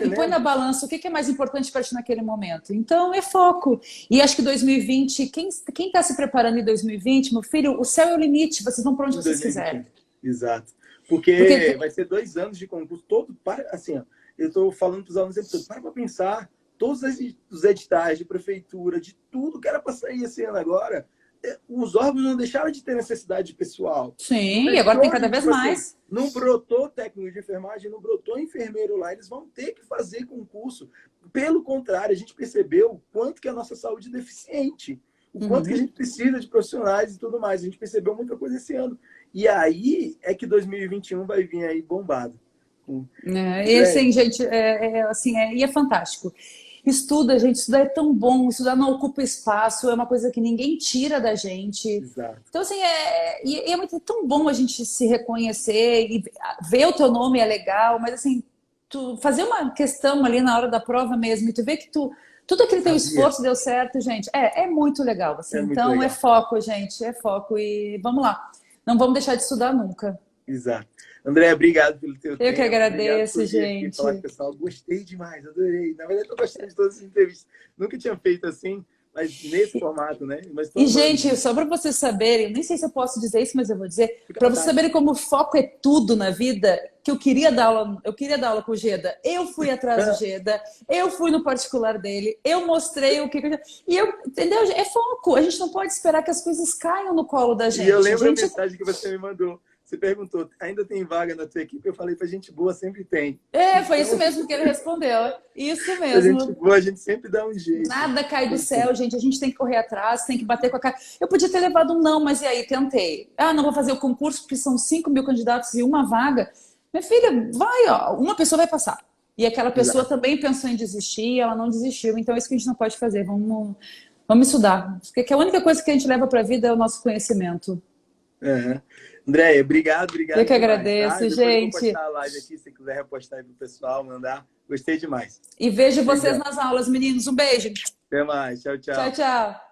E põe na balança o que é mais importante para ti naquele momento. Então, é foco. E acho que 2020, quem está se preparando em 2020, meu filho, o céu é o limite, vocês vão para onde vocês quiserem. Exato. Porque vai ser 2 anos de concurso todo. Assim, ó, eu estou falando para os alunos sempre, para pensar, todos os editais de prefeitura, de tudo que era para sair esse ano agora, os órgãos não deixaram de ter necessidade de pessoal. Sim, e agora tem cada vez mais. Assim, não brotou técnico de enfermagem, não brotou enfermeiro lá, eles vão ter que fazer concurso. Pelo contrário, a gente percebeu o quanto que a nossa saúde é deficiente, o quanto que a gente precisa de profissionais e tudo mais. A gente percebeu muita coisa esse ano. E aí é que 2021 vai vir aí bombado. E assim, gente, e é fantástico. Estuda, gente, estudar é tão bom, estudar não ocupa espaço, é uma coisa que ninguém tira da gente. Exato. Então, assim, é tão bom a gente se reconhecer e ver o teu nome é legal, mas assim, tu fazer uma questão ali na hora da prova mesmo e tu ver que tudo aquele teu esforço deu certo, gente, é muito legal. Assim. Então, legal. É foco, gente, é foco e vamos lá. Não vamos deixar de estudar nunca. Exato. André, obrigado pelo teu tempo. Eu que agradeço, gente. Falar com o pessoal. Gostei demais, adorei. Na verdade, estou gostando de todas as entrevistas. Nunca tinha feito assim, mas nesse formato, né? E, gente, só para vocês saberem, nem sei se eu posso dizer isso, mas eu vou dizer, para vocês saberem como o foco é tudo na vida, que eu queria dar aula com o Geda. Eu fui atrás do Geda, eu fui no particular dele, eu mostrei o que... entendeu? É foco. A gente não pode esperar que as coisas caiam no colo da gente. E eu lembro a mensagem que você me mandou. Você perguntou, ainda tem vaga na tua equipe? Eu falei, pra gente boa sempre tem. Foi isso mesmo que ele respondeu. Isso mesmo. Pra gente boa, a gente sempre dá um jeito. Nada cai do céu, gente. A gente tem que correr atrás, tem que bater com a cara. Eu podia ter levado um não, mas e aí? Tentei. Não vou fazer o concurso porque são 5.000 candidatos e uma vaga. Minha filha, vai, ó. Uma pessoa vai passar. E aquela pessoa também pensou em desistir, ela não desistiu. Então é isso que a gente não pode fazer. Vamos estudar. Porque a única coisa que a gente leva pra vida é o nosso conhecimento. Andréia, obrigado. Eu que agradeço, demais, gente. Eu vou postar a live aqui, se quiser repostar aí pro pessoal, mandar. Gostei demais. E vejo vocês nas aulas, meninos. Um beijo. Até mais. Tchau, tchau. Tchau, tchau.